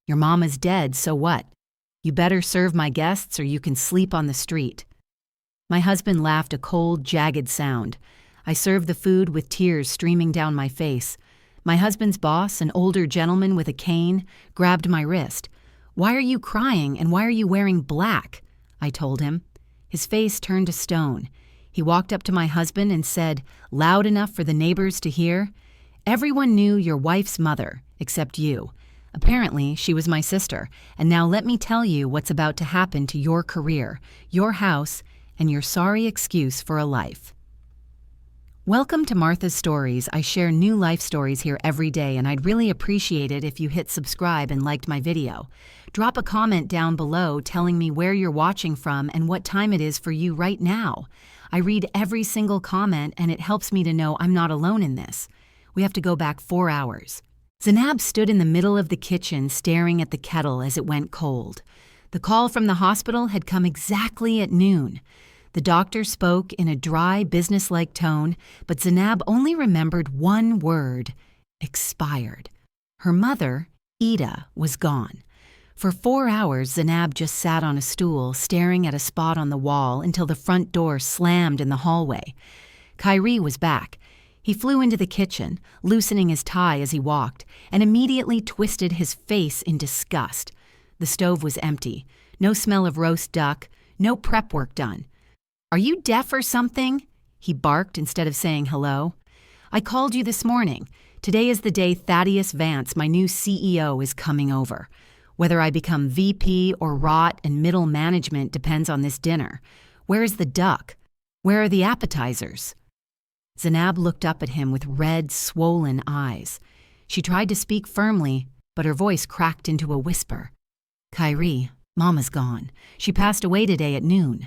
Your mama's dead, so what? You better serve my guests or you can sleep on the street. My husband laughed a cold, jagged sound. I served the food with tears streaming down my face. My husband's boss, an older gentleman with a cane, grabbed my wrist. "Why are you crying and why are you wearing black?" I told him. His face turned to stone. He walked up to my husband and said, loud enough for the neighbors to hear, "Everyone knew your wife's mother, except you. Apparently, she was my sister, and now let me tell you what's about to happen to your career, your house, and your sorry excuse for a life." Welcome to Martha's Stories. I share new life stories here every day, and I'd really appreciate it if you hit subscribe and liked my video. Drop a comment down below telling me where you're watching from and what time it is for you right now. I read every single comment, and it helps me to know I'm not alone in this. We have to go back 4 hours. Zainab stood in the middle of the kitchen staring at the kettle as it went cold. The call from the hospital had come exactly at noon. The doctor spoke in a dry, businesslike tone, but Zainab only remembered one word: expired. Her mother, Ida, was gone. For 4 hours, Zainab just sat on a stool, staring at a spot on the wall until the front door slammed in the hallway. Kyrie was back. He flew into the kitchen, loosening his tie as he walked, and immediately twisted his face in disgust. The stove was empty. No smell of roast duck, no prep work done. "Are you deaf or something?" he barked instead of saying hello. "I called you this morning. Today is the day Thaddeus Vance, my new CEO, is coming over. Whether I become VP or rot in middle management depends on this dinner. Where is the duck? Where are the appetizers?" Zainab looked up at him with red, swollen eyes. She tried to speak firmly, but her voice cracked into a whisper. "Kyrie, Mama's gone. She passed away today at noon."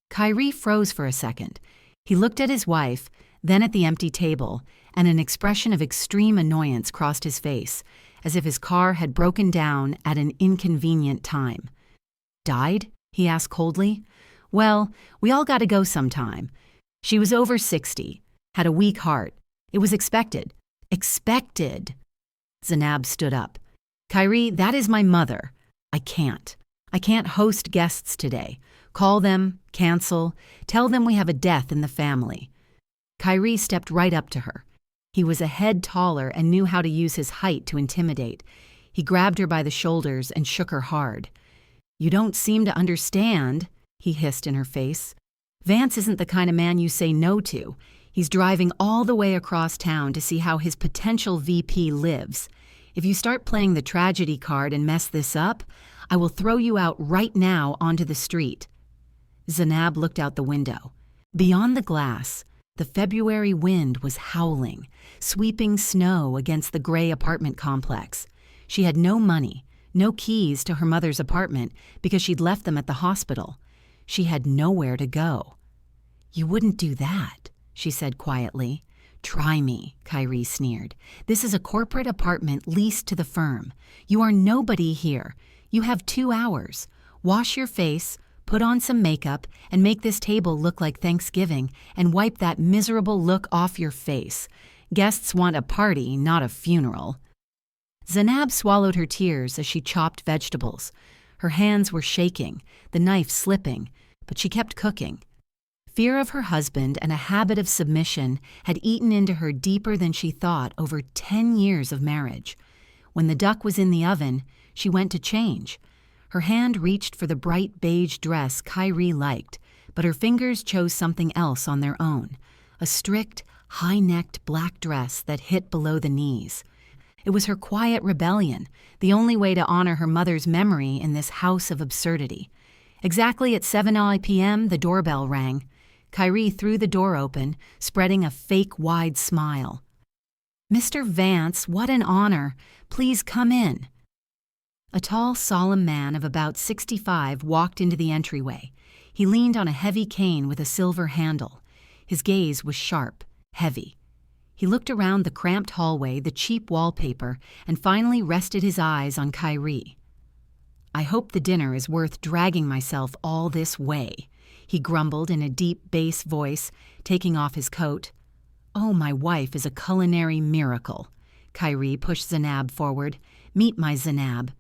Kyrie froze for a second. He looked at his wife, then at the empty table, and an expression of extreme annoyance crossed his face, as if his car had broken down at an inconvenient time. "Died?" he asked coldly. "Well, we all got to go sometime. She was over 60, had a weak heart. It was expected." "Expected?" Zainab stood up. "Kyrie, that is my mother. I can't host guests today. Call them, cancel, tell them we have a death in the family." Kyrie stepped right up to her. He was a head taller and knew how to use his height to intimidate. He grabbed her by the shoulders and shook her hard. "You don't seem to understand," he hissed in her face. "Vance isn't the kind of man you say no to. He's driving all the way across town to see how his potential VP lives. If you start playing the tragedy card and mess this up, I will throw you out right now onto the street." Zainab looked out the window. Beyond the glass, the February wind was howling, sweeping snow against the gray apartment complex. She had no money, no keys to her mother's apartment because she'd left them at the hospital. She had nowhere to go. "You wouldn't do that," she said quietly. "Try me," Kyrie sneered. "This is a corporate apartment leased to the firm. You are nobody here. You have 2 hours. Wash your face, put on some makeup, and make this table look like Thanksgiving, and wipe that miserable look off your face. Guests want a party, not a funeral." Zainab swallowed her tears as she chopped vegetables. Her hands were shaking, the knife slipping, but she kept cooking. Fear of her husband and a habit of submission had eaten into her deeper than she thought over 10 years of marriage. When the duck was in the oven, she went to change. Her hand reached for the bright beige dress Kyrie liked, but her fingers chose something else on their own, a strict, high-necked black dress that hit below the knees. It was her quiet rebellion, the only way to honor her mother's memory in this house of absurdity. Exactly at 7 p.m., the doorbell rang. Kyrie threw the door open, spreading a fake wide smile. "Mr. Vance, what an honor. Please come in." A tall, solemn man of about 65 walked into the entryway. He leaned on a heavy cane with a silver handle. His gaze was sharp, heavy. He looked around the cramped hallway, the cheap wallpaper, and finally rested his eyes on Kyrie. "I hope the dinner is worth dragging myself all this way," he grumbled in a deep bass voice, taking off his coat. "Oh, my wife is a culinary miracle." Kyrie pushed Zainab forward. "Meet my Zainab."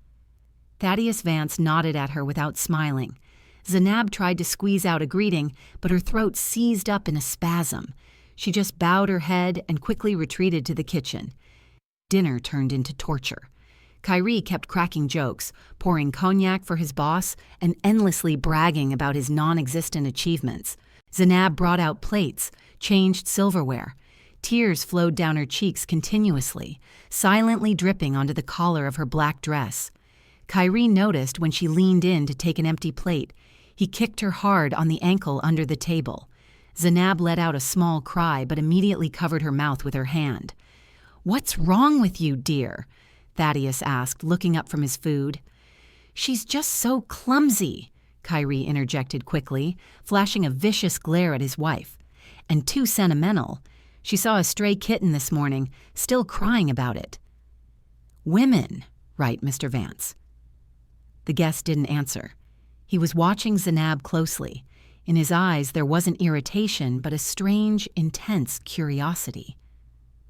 Thaddeus Vance nodded at her without smiling. Zainab tried to squeeze out a greeting, but her throat seized up in a spasm. She just bowed her head and quickly retreated to the kitchen. Dinner turned into torture. Kyrie kept cracking jokes, pouring cognac for his boss, and endlessly bragging about his non-existent achievements. Zainab brought out plates, changed silverware. Tears flowed down her cheeks continuously, silently dripping onto the collar of her black dress. Kyrie noticed when she leaned in to take an empty plate. He kicked her hard on the ankle under the table. Zainab let out a small cry but immediately covered her mouth with her hand. "What's wrong with you, dear?" Thaddeus asked, looking up from his food. "She's just so clumsy," Kyrie interjected quickly, flashing a vicious glare at his wife. "And too sentimental. She saw a stray kitten this morning, still crying about it." "Women, right, Mr. Vance?" The guest didn't answer. He was watching Zainab closely. In his eyes there wasn't irritation, but a strange, intense curiosity.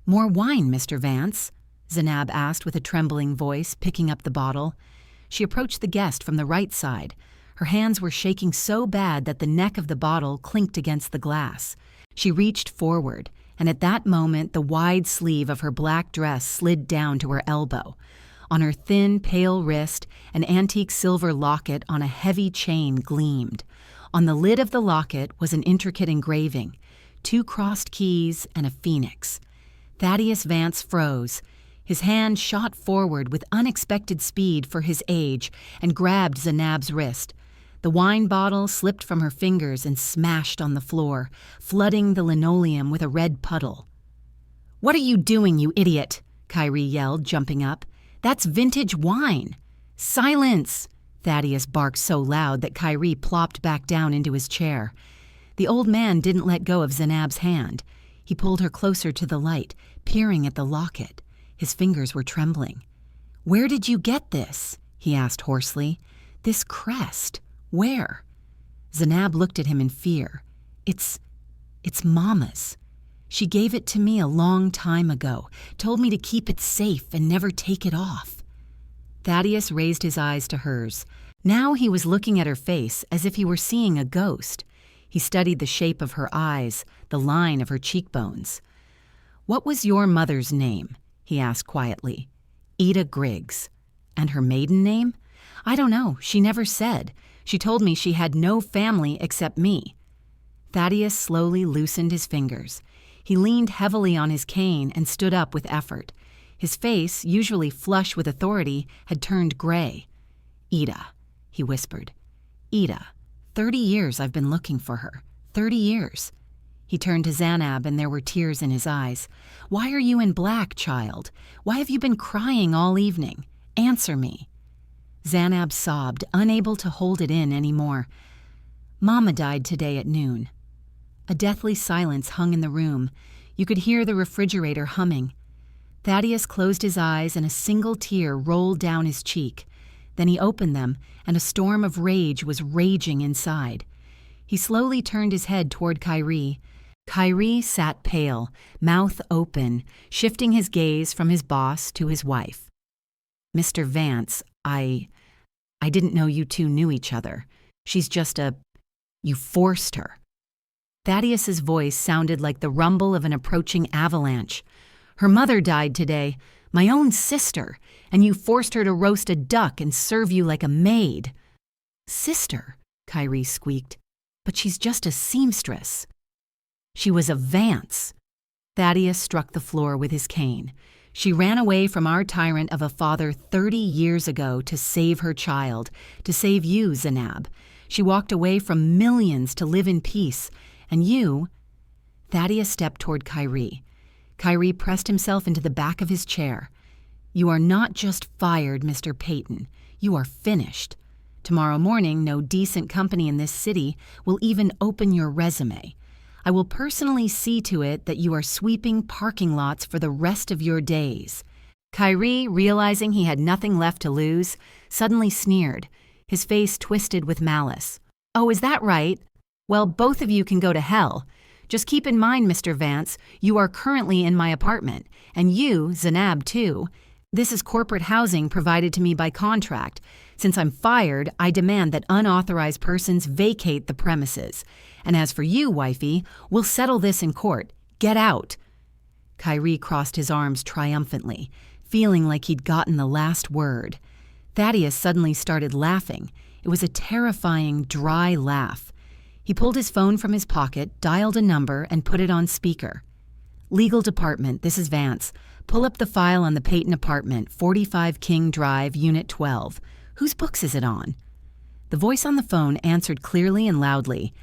"More wine, Mr. Vance?" Zainab asked with a trembling voice, picking up the bottle. She approached the guest from the right side. Her hands were shaking so bad that the neck of the bottle clinked against the glass. She reached forward, and at that moment the wide sleeve of her black dress slid down to her elbow. On her thin, pale wrist, an antique silver locket on a heavy chain gleamed. On the lid of the locket was an intricate engraving, 2 crossed keys and a phoenix. Thaddeus Vance froze. His hand shot forward with unexpected speed for his age and grabbed Zainab's wrist. The wine bottle slipped from her fingers and smashed on the floor, flooding the linoleum with a red puddle. "What are you doing, you idiot?" Kyrie yelled, jumping up. "That's vintage wine." "Silence!" Thaddeus barked so loud that Kyrie plopped back down into his chair. The old man didn't let go of Zainab's hand. He pulled her closer to the light, peering at the locket. His fingers were trembling. "Where did you get this?" he asked hoarsely. "This crest. Where?" Zainab looked at him in fear. It's Mama's. She gave it to me a long time ago, told me to keep it safe and never take it off." Thaddeus raised his eyes to hers. Now he was looking at her face as if he were seeing a ghost. He studied the shape of her eyes, the line of her cheekbones. "What was your mother's name?" he asked quietly. "Ida Griggs. And her maiden name?" "I don't know. She never said. She told me she had no family except me." Thaddeus slowly loosened his fingers. He leaned heavily on his cane and stood up with effort. His face, usually flush with authority, had turned gray. "Ida," he whispered. "Ida. 30 years I've been looking for her. 30 years. He turned to Zainab and there were tears in his eyes. "Why are you in black, child? Why have you been crying all evening? Answer me." Zainab sobbed, unable to hold it in anymore. "Mama died today at noon." A deathly silence hung in the room. You could hear the refrigerator humming. Thaddeus closed his eyes and a single tear rolled down his cheek. Then he opened them, and a storm of rage was raging inside. He slowly turned his head toward Kyrie. Kyrie sat pale, mouth open, shifting his gaze from his boss to his wife. "Mr. Vance, I didn't know you two knew each other. She's just you forced her." Thaddeus's voice sounded like the rumble of an approaching avalanche. "Her mother died today, my own sister, and you forced her to roast a duck and serve you like a maid." "Sister," Kyrie squeaked, "but she's just a seamstress." "She was a Vance." Thaddeus struck the floor with his cane. "She ran away from our tyrant of a father 30 years ago to save her child, to save you, Zainab. She walked away from millions to live in peace, and you—" Thaddeus stepped toward Kyrie. Kyrie pressed himself into the back of his chair. "You are not just fired, Mr. Peyton. You are finished. Tomorrow morning, no decent company in this city will even open your resume. I will personally see to it that you are sweeping parking lots for the rest of your days." Kyrie, realizing he had nothing left to lose, suddenly sneered. His face twisted with malice. "Oh, is that right? Well, both of you can go to hell. Just keep in mind, Mr. Vance, you are currently in my apartment, and you, Zainab, too. This is corporate housing provided to me by contract. Since I'm fired, I demand that unauthorized persons vacate the premises. And as for you, wifey, we'll settle this in court. Get out." Kyrie crossed his arms triumphantly, feeling like he'd gotten the last word. Thaddeus suddenly started laughing. It was a terrifying, dry laugh. He pulled his phone from his pocket, dialed a number, and put it on speaker. "Legal Department, this is Vance. Pull up the file on the Peyton apartment, 45 King Drive, Unit 12. Whose books is it on?" The voice on the phone answered clearly and loudly.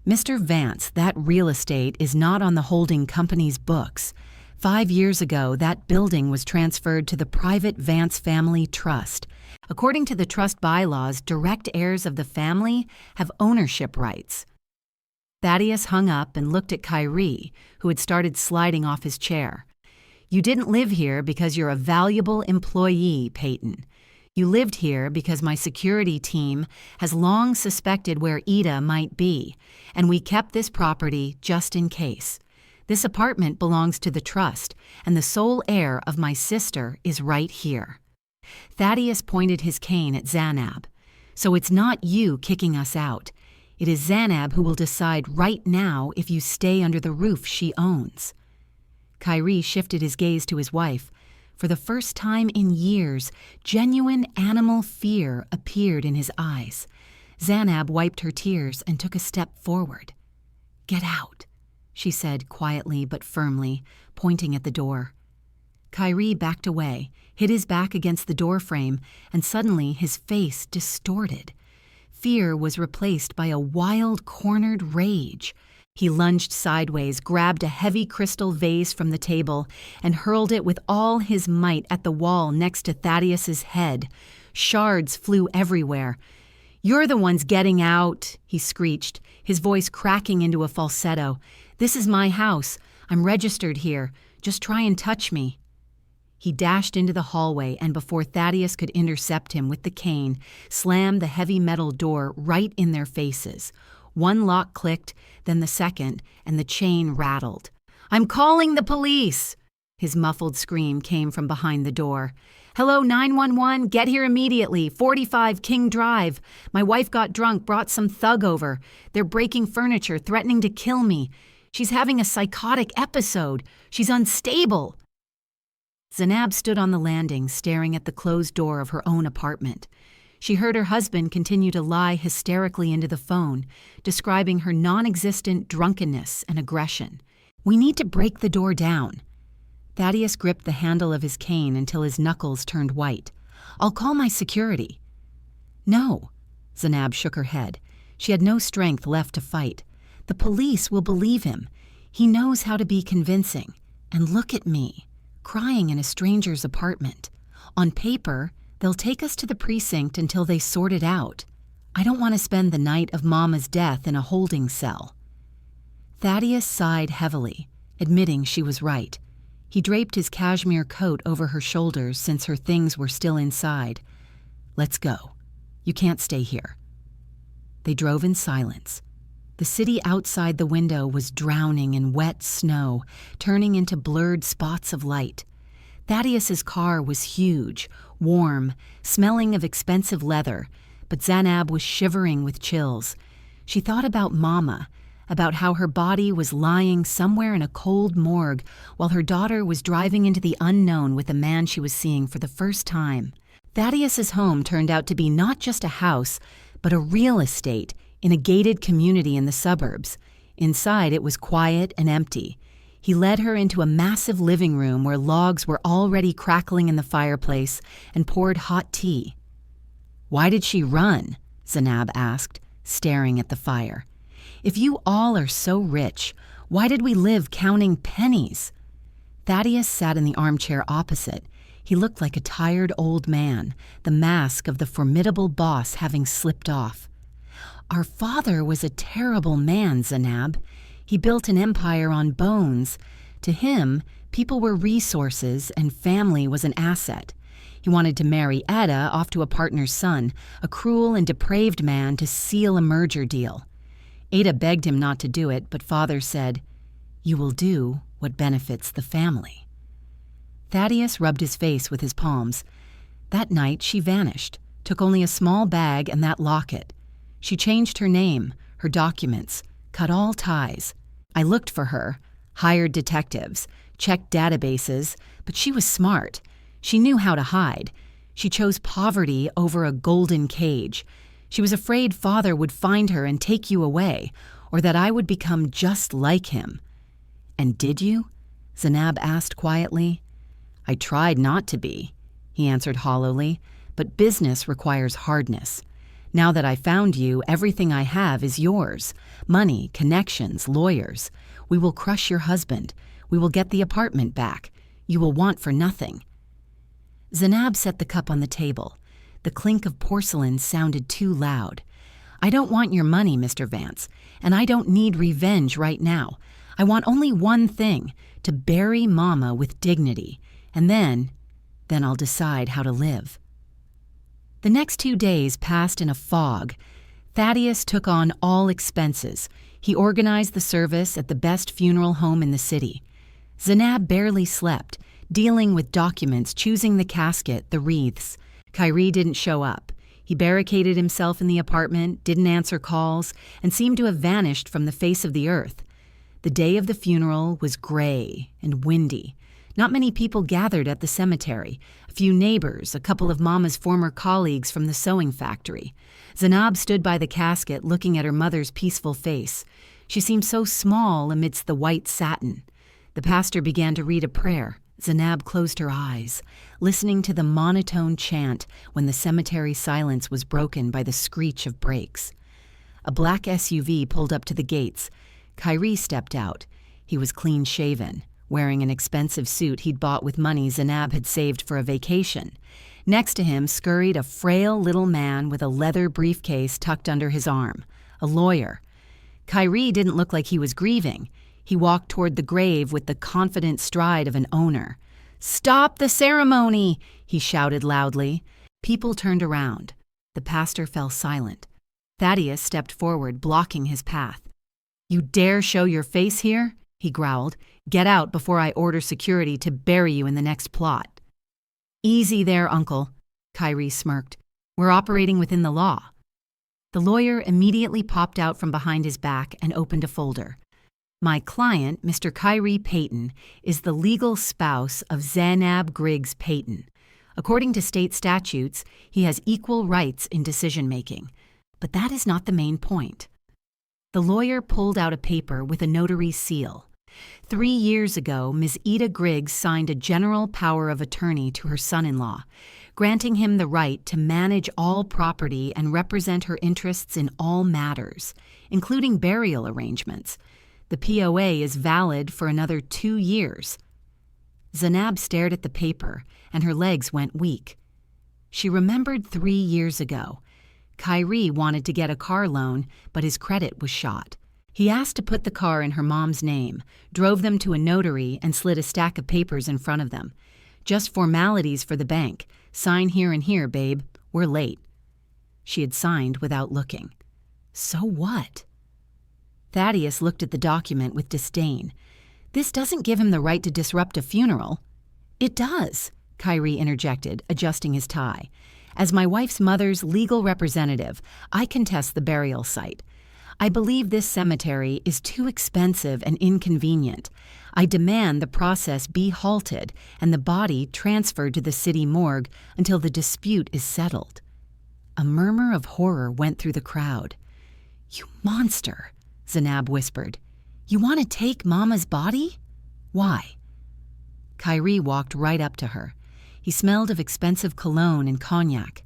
"Mr. Vance, that real estate is not on the holding company's books. 5 years ago, that building was transferred to the private Vance Family Trust. According to the trust bylaws, direct heirs of the family have ownership rights." Thaddeus hung up and looked at Kyrie, who had started sliding off his chair. "You didn't live here because you're a valuable employee, Peyton. You lived here because my security team has long suspected where Ida might be, and we kept this property just in case. This apartment belongs to the trust, and the sole heir of my sister is right here." Thaddeus pointed his cane at Zanab. "So it's not you kicking us out. It is Zanab who will decide right now if you stay under the roof she owns." Kyrie shifted his gaze to his wife. For the first time in years, genuine animal fear appeared in his eyes. Zanab wiped her tears and took a step forward. "Get out," she said quietly but firmly, pointing at the door. Kyrie backed away, hit his back against the doorframe, and suddenly his face distorted. Fear was replaced by a wild, cornered rage. He lunged sideways, grabbed a heavy crystal vase from the table, and hurled it with all his might at the wall next to Thaddeus's head. Shards flew everywhere. "You're the ones getting out," he screeched, his voice cracking into a falsetto. "This is my house. I'm registered here. Just try and touch me." He dashed into the hallway and before Thaddeus could intercept him with the cane, slammed the heavy metal door right in their faces. One lock clicked, then the second, and the chain rattled. "I'm calling the police!" His muffled scream came from behind the door. "Hello, 911, get here immediately, 45 King Drive. My wife got drunk, brought some thug over. They're breaking furniture, threatening to kill me. She's having a psychotic episode. She's unstable." Zanab stood on the landing, staring at the closed door of her own apartment. She heard her husband continue to lie hysterically into the phone, describing her non-existent drunkenness and aggression. "We need to break the door down." Thaddeus gripped the handle of his cane until his knuckles turned white. "I'll call my security." "No." Zanab shook her head. She had no strength left to fight. "The police will believe him. He knows how to be convincing. And look at me, crying in a stranger's apartment. On paper, they'll take us to the precinct until they sort it out. I don't want to spend the night of Mama's death in a holding cell." Thaddeus sighed heavily, admitting she was right. He draped his cashmere coat over her shoulders since her things were still inside. "Let's go. You can't stay here." They drove in silence. The city outside the window was drowning in wet snow, turning into blurred spots of light. Thaddeus's car was huge, warm, smelling of expensive leather, but Zanab was shivering with chills. She thought about Mama, about how her body was lying somewhere in a cold morgue while her daughter was driving into the unknown with a man she was seeing for the first time. Thaddeus's home turned out to be not just a house, but a real estate in a gated community in the suburbs. Inside, it was quiet and empty. He led her into a massive living room where logs were already crackling in the fireplace and poured hot tea. "Why did she run?" Zanab asked, staring at the fire. "If you all are so rich, why did we live counting pennies?" Thaddeus sat in the armchair opposite. He looked like a tired old man, the mask of the formidable boss having slipped off. "Our father was a terrible man, Zanab. He built an empire on bones. To him, people were resources and family was an asset. He wanted to marry Etta off to a partner's son, a cruel and depraved man to seal a merger deal. Ada begged him not to do it, but father said, 'You will do what benefits the family.'" Thaddeus rubbed his face with his palms. That night she vanished, took only a small bag and that locket. She changed her name, her documents, cut all ties. I looked for her, hired detectives, checked databases, but she was smart. She knew how to hide. She chose poverty over a golden cage. She was afraid Father would find her and take you away, or that I would become just like him. And did you? Zanab asked quietly. I tried not to be, he answered hollowly, but business requires hardness. Now that I found you, everything I have is yours. Money, connections, lawyers. We will crush your husband. We will get the apartment back. You will want for nothing. Zanab set the cup on the table. The clink of porcelain sounded too loud. I don't want your money, Mr. Vance, and I don't need revenge right now. I want only one thing, to bury Mama with dignity, and then I'll decide how to live. The next 2 days passed in a fog. Thaddeus took on all expenses. He organized the service at the best funeral home in the city. Zanab barely slept, dealing with documents, choosing the casket, the wreaths. Kyrie didn't show up. He barricaded himself in the apartment, didn't answer calls, and seemed to have vanished from the face of the earth. The day of the funeral was gray and windy. Not many people gathered at the cemetery. A few neighbors, a couple of Mama's former colleagues from the sewing factory. Zanab stood by the casket looking at her mother's peaceful face. She seemed so small amidst the white satin. The pastor began to read a prayer. Zanab closed her eyes, listening to the monotone chant when the cemetery silence was broken by the screech of brakes. A black SUV pulled up to the gates. Kyrie stepped out. He was clean-shaven, wearing an expensive suit he'd bought with money Zanab had saved for a vacation. Next to him scurried a frail little man with a leather briefcase tucked under his arm, a lawyer. Kyrie didn't look like he was grieving. He walked toward the grave with the confident stride of an owner. "Stop the ceremony!" he shouted loudly. People turned around. The pastor fell silent. Thaddeus stepped forward, blocking his path. "You dare show your face here?" he growled. "Get out before I order security to bury you in the next plot." "Easy there, Uncle," Kyrie smirked. "We're operating within the law." The lawyer immediately popped out from behind his back and opened a folder. "My client, Mr. Kyrie Payton, is the legal spouse of Zanab Griggs Payton. According to state statutes, he has equal rights in decision-making. But that is not the main point." The lawyer pulled out a paper with a notary's seal. 3 years ago, Ms. Ida Griggs signed a general power of attorney to her son-in-law, granting him the right to manage all property and represent her interests in all matters, including burial arrangements. The POA is valid for another 2 years. Zanab stared at the paper, and her legs went weak. She remembered 3 years ago. Kyrie wanted to get a car loan, but his credit was shot. He asked to put the car in her mom's name, drove them to a notary, and slid a stack of papers in front of them. "Just formalities for the bank. Sign here and here, babe. We're late." She had signed without looking. So what? Thaddeus looked at the document with disdain. "This doesn't give him the right to disrupt a funeral." "It does," Kyrie interjected, adjusting his tie. "As my wife's mother's legal representative, I contest the burial site. I believe this cemetery is too expensive and inconvenient. I demand the process be halted and the body transferred to the city morgue until the dispute is settled." A murmur of horror went through the crowd. "You monster," Zanab whispered. "You want to take Mama's body? Why?" Kyrie walked right up to her. He smelled of expensive cologne and cognac.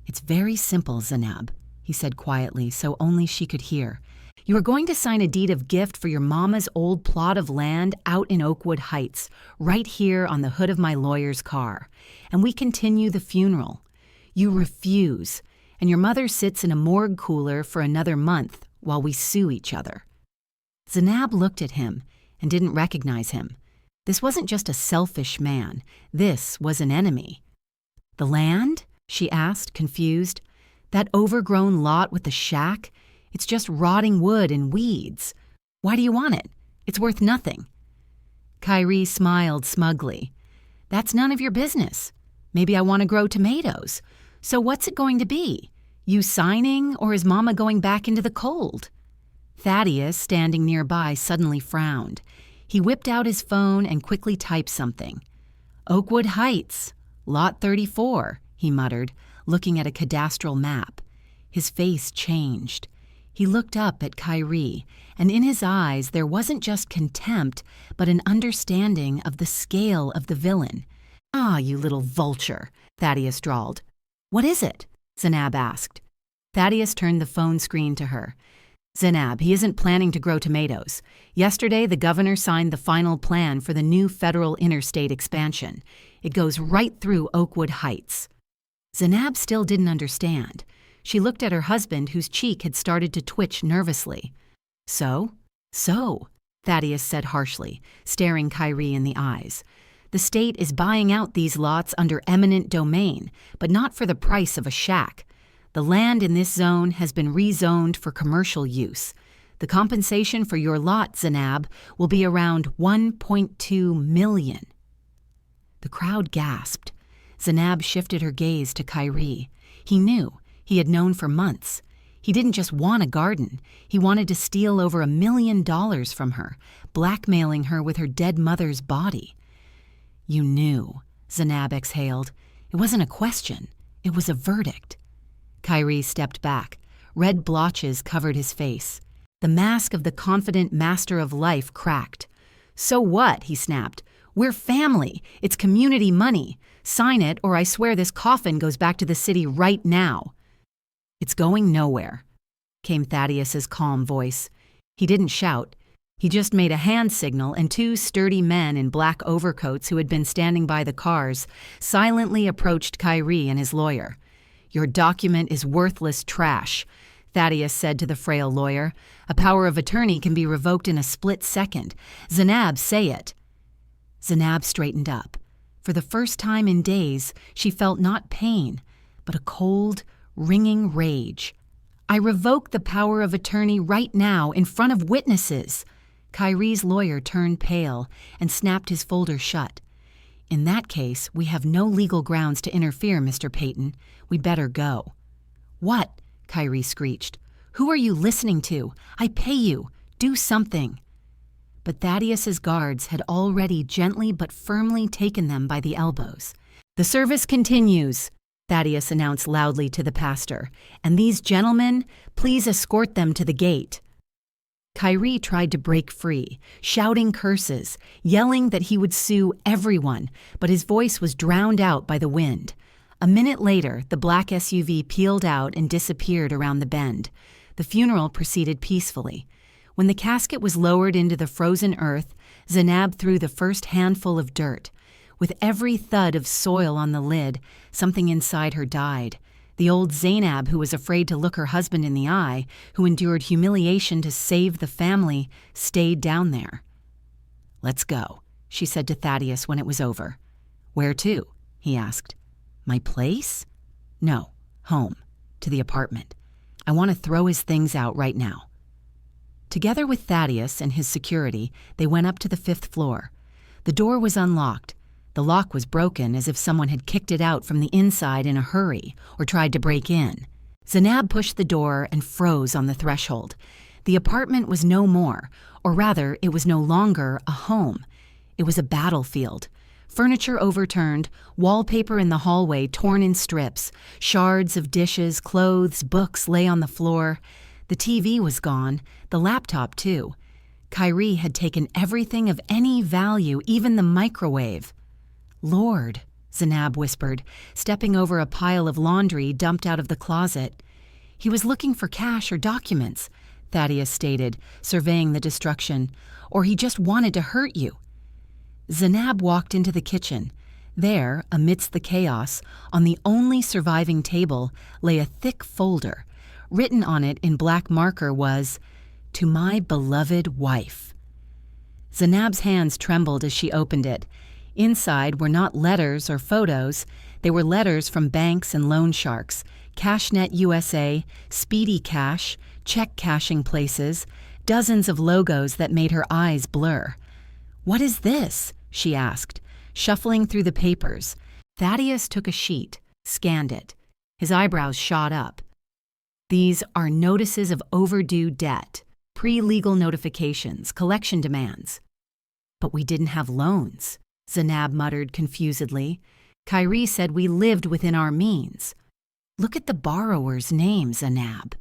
"It's very simple, Zanab," he said quietly so only she could hear. "You are going to sign a deed of gift for your Mama's old plot of land out in Oakwood Heights, right here on the hood of my lawyer's car. And we continue the funeral. You refuse, and your mother sits in a morgue cooler for another month while we sue each other." Zanab looked at him and didn't recognize him. This wasn't just a selfish man. This was an enemy. "The land?" she asked, confused. "That overgrown lot with the shack? It's just rotting wood and weeds. Why do you want it? It's worth nothing." Kyrie smiled smugly. That's none of your business. Maybe I want to grow tomatoes. So what's it going to be? You signing, or is Mama going back into the cold?" Thaddeus, standing nearby, suddenly frowned. He whipped out his phone and quickly typed something. "Oakwood Heights, Lot 34, he muttered, looking at a cadastral map. His face changed. He looked up at Kyrie, and in his eyes there wasn't just contempt, but an understanding of the scale of the villain. "Ah, you little vulture," Thaddeus drawled. "What is it?" Zanab asked. Thaddeus turned the phone screen to her. "Zanab, he isn't planning to grow tomatoes. Yesterday, the governor signed the final plan for the new federal interstate expansion. It goes right through Oakwood Heights." Zanab still didn't understand. She looked at her husband, whose cheek had started to twitch nervously. So, Thaddeus said harshly, staring Kyrie in the eyes. "The state is buying out these lots under eminent domain, but not for the price of a shack. The land in this zone has been rezoned for commercial use. The compensation for your lot, Zanab, will be around $1.2 million. The crowd gasped. Zanab shifted her gaze to Kyrie. He knew. He had known for months. He didn't just want a garden. He wanted to steal over $1 million from her, blackmailing her with her dead mother's body. "You knew," Zanab exhaled. It wasn't a question. It was a verdict. Kyrie stepped back. Red blotches covered his face. The mask of the confident master of life cracked. "So what?" he snapped. "We're family. It's community money. Sign it, or I swear this coffin goes back to the city right now." "It's going nowhere," came Thaddeus's calm voice. He didn't shout. He just made a hand signal, and two sturdy men in black overcoats who had been standing by the cars silently approached Kyrie and his lawyer. "Your document is worthless trash," Thaddeus said to the frail lawyer. "A power of attorney can be revoked in a split second. Zanab, say it." Zanab straightened up. For the first time in days, she felt not pain, but a cold, ringing rage. "I revoke the power of attorney right now in front of witnesses." Kyrie's lawyer turned pale and snapped his folder shut. "In that case, we have no legal grounds to interfere, Mr. Payton. We'd better go." "What?" Kyrie screeched. "Who are you listening to? I pay you. Do something." But Thaddeus's guards had already gently but firmly taken them by the elbows. "The service continues," Thaddeus announced loudly to the pastor, "and these gentlemen, please escort them to the gate." Kyrie tried to break free, shouting curses, yelling that he would sue everyone, but his voice was drowned out by the wind. A minute later, the black SUV peeled out and disappeared around the bend. The funeral proceeded peacefully. When the casket was lowered into the frozen earth, Zanab threw the first handful of dirt. With every thud of soil on the lid, something inside her died. The old Zainab, who was afraid to look her husband in the eye, who endured humiliation to save the family, stayed down there. "Let's go," she said to Thaddeus when it was over. "Where to?" he asked. "My place?" "No, home, to the apartment. I want to throw his things out right now." Together with Thaddeus and his security, they went up to the 5th floor. The door was unlocked. The lock was broken, as if someone had kicked it out from the inside in a hurry or tried to break in. Zanab pushed the door and froze on the threshold. The apartment was no more, or rather, it was no longer a home. It was a battlefield. Furniture overturned, wallpaper in the hallway torn in strips, shards of dishes, clothes, books lay on the floor. The TV was gone, the laptop too. Kyrie had taken everything of any value, even the microwave. "Lord," Zanab whispered, stepping over a pile of laundry dumped out of the closet. "He was looking for cash or documents," Thaddeus stated, surveying the destruction. "Or he just wanted to hurt you." Zanab walked into the kitchen. There, amidst the chaos, on the only surviving table, lay a thick folder. Written on it in black marker was, "To my beloved wife." Zanab's hands trembled as she opened it. Inside were not letters or photos. They were letters from banks and loan sharks, CashNet USA, Speedy Cash, check cashing places, dozens of logos that made her eyes blur. "What is this?" she asked. Shuffling through the papers, Thaddeus took a sheet, scanned it. His eyebrows shot up. These are notices of overdue debt, pre-legal notifications, collection demands. But we didn't have loans, Zanab muttered confusedly. Kyrie said we lived within our means. Look at the borrower's name, Zanab.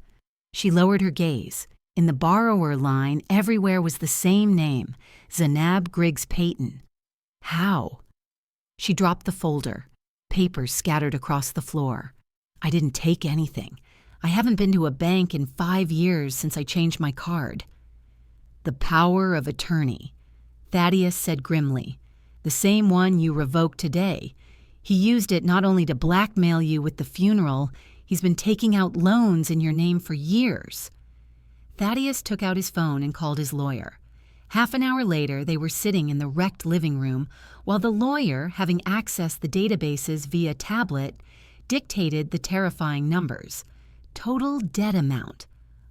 She lowered her gaze. In the borrower line, everywhere was the same name, Zanab Griggs Payton. How? She dropped the folder. Papers scattered across the floor. I didn't take anything. I haven't been to a bank in 5 years since I changed my card. The power of attorney, Thaddeus said grimly. The same one you revoked today. He used it not only to blackmail you with the funeral, he's been taking out loans in your name for years. Thaddeus took out his phone and called his lawyer. Half an hour later, they were sitting in the wrecked living room while the lawyer, having accessed the databases via tablet, dictated the terrifying numbers. Total debt amount,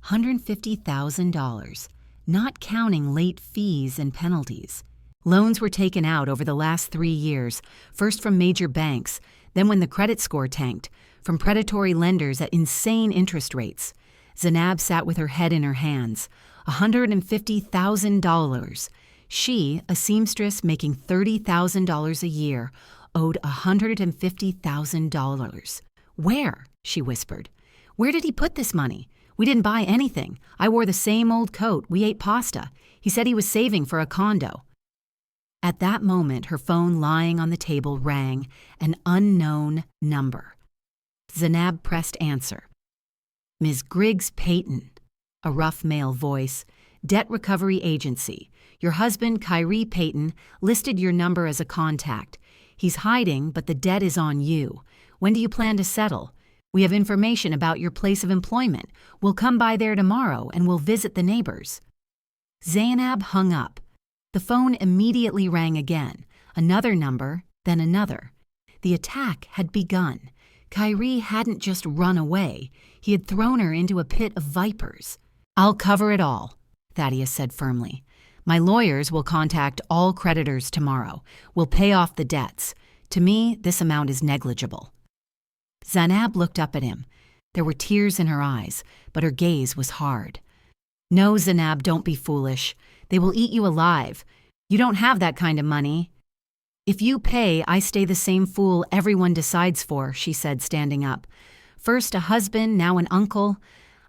$150,000, not counting late fees and penalties. Loans were taken out over the last 3 years, first from major banks, then when the credit score tanked, from predatory lenders at insane interest rates. Zanab sat with her head in her hands. $150,000. She, a seamstress making $30,000 a year, owed $150,000. Where? She whispered. Where did he put this money? We didn't buy anything. I wore the same old coat. We ate pasta. He said he was saving for a condo. At that moment, her phone lying on the table rang, an unknown number. Zanab pressed answer. Ms. Griggs Payton, a rough male voice. Debt Recovery Agency. Your husband, Kyrie Payton, listed your number as a contact. He's hiding, but the debt is on you. When do you plan to settle? We have information about your place of employment. We'll come by there tomorrow and we'll visit the neighbors. Zainab hung up. The phone immediately rang again. Another number, then another. The attack had begun. Kyrie hadn't just run away. He had thrown her into a pit of vipers. I'll cover it all, Thaddeus said firmly. My lawyers will contact all creditors tomorrow. We'll pay off the debts. To me, this amount is negligible. Zanab looked up at him. There were tears in her eyes, but her gaze was hard. No, Zanab, don't be foolish. They will eat you alive. You don't have that kind of money. If you pay, I stay the same fool everyone decides for, she said, standing up. First a husband, now an uncle.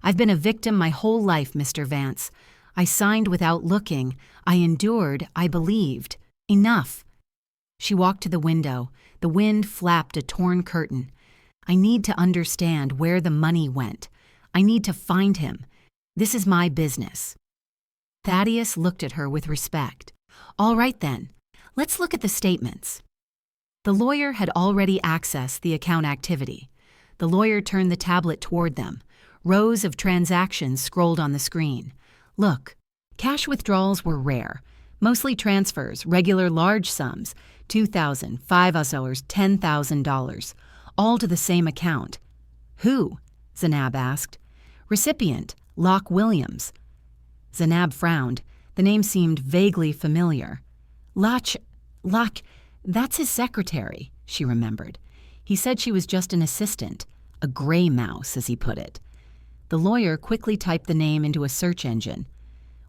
I've been a victim my whole life, Mr. Vance. I signed without looking. I endured. I believed. Enough. She walked to the window. The wind flapped a torn curtain. I need to understand where the money went. I need to find him. This is my business. Thaddeus looked at her with respect. All right then, let's look at the statements. The lawyer had already accessed the account activity. The lawyer turned the tablet toward them. Rows of transactions scrolled on the screen. Look, cash withdrawals were rare. Mostly transfers, regular large sums, $2,000, $5,000, $10,000, all to the same account. Who? Zanab asked. Recipient, Locke Williams. Zanab frowned. The name seemed vaguely familiar. Locke, that's his secretary, she remembered. He said she was just an assistant, a gray mouse, as he put it. The lawyer quickly typed the name into a search engine.